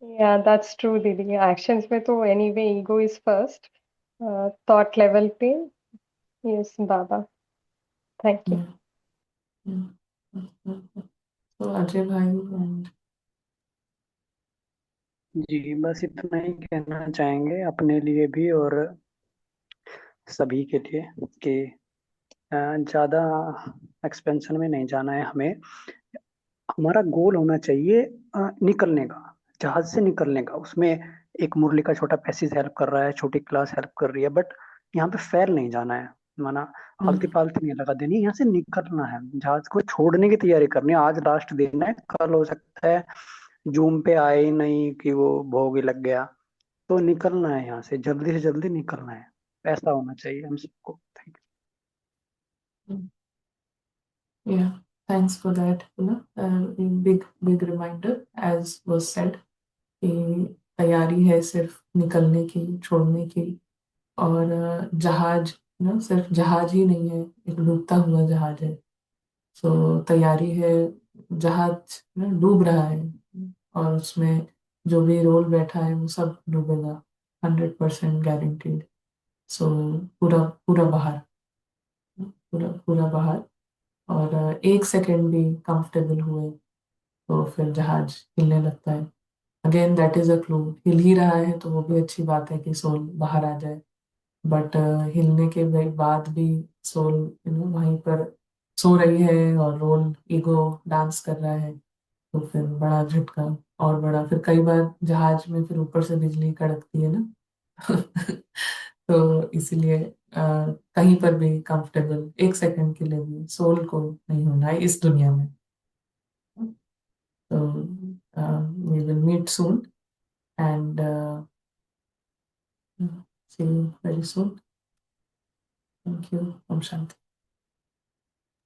yeah, that's true, Didi. Actions में तो anyway ego is first. Thought level पे yes Baba. Thank you. So Ajay Bhai and जी, बस इतना ही कहना चाहेंगे अपने लिए भी और सभी के लिए कि ज़्यादा एक्सपेंशन में नहीं जाना है हमें। हमारा गोल होना चाहिए निकलने का, जहाज से निकलने का। उसमें एक मुरली का छोटा पैसेज हेल्प कर रहा है, छोटी क्लास हेल्प कर रही है, बट यहाँ पे फेल नहीं जाना है, माना आलती पालती नहीं लगा देनी, यहाँ से निकलना है, जहाज को छोड़ने की तैयारी करनी है। आज लास्ट दिन है, कल हो सकता है जूम पे आए ही नहीं कि वो भोग ही लग गया। तो निकलना है यहाँ से जल्दी निकलना है। ऐसा होना चाहिए हम सबको। Thank yeah, thanks for that, you know, big reminder, as was said, कि तैयारी है सिर्फ निकलने की, छोड़ने की। और जहाज ना सिर्फ जहाज ही नहीं है, एक डूबता हुआ जहाज है। सो तैयारी है, जहाज ना डूब रहा है, और उसमें जो भी रोल बैठा है वो सब डूबेगा, 100% गारंटीड। सो पूरा पूरा बाहर, पूरा पूरा बाहर। और एक सेकंड भी कंफर्टेबल हुए तो फिर जहाज हिलने लगता है। Again that is a clue, हिल ही रहा है तो वो भी अच्छी बात है कि सोल बाहर आ जाए, बट हिलने के बाद भी सोल, यू नो, वहीं पर सो रही है और रोल ईगो डांस कर रहा है, तो फिर बड़ा झटका, और बड़ा, फिर कई बार जहाज में फिर ऊपर से बिजली कड़कती है ना। तो इसलिए कहीं पर भी कंफर्टेबल एक सेकंड के लिए भी सोल को नहीं होना है इस दुनिया में। तो we will meet soon and see you very soon. Thank you. Om Shanti.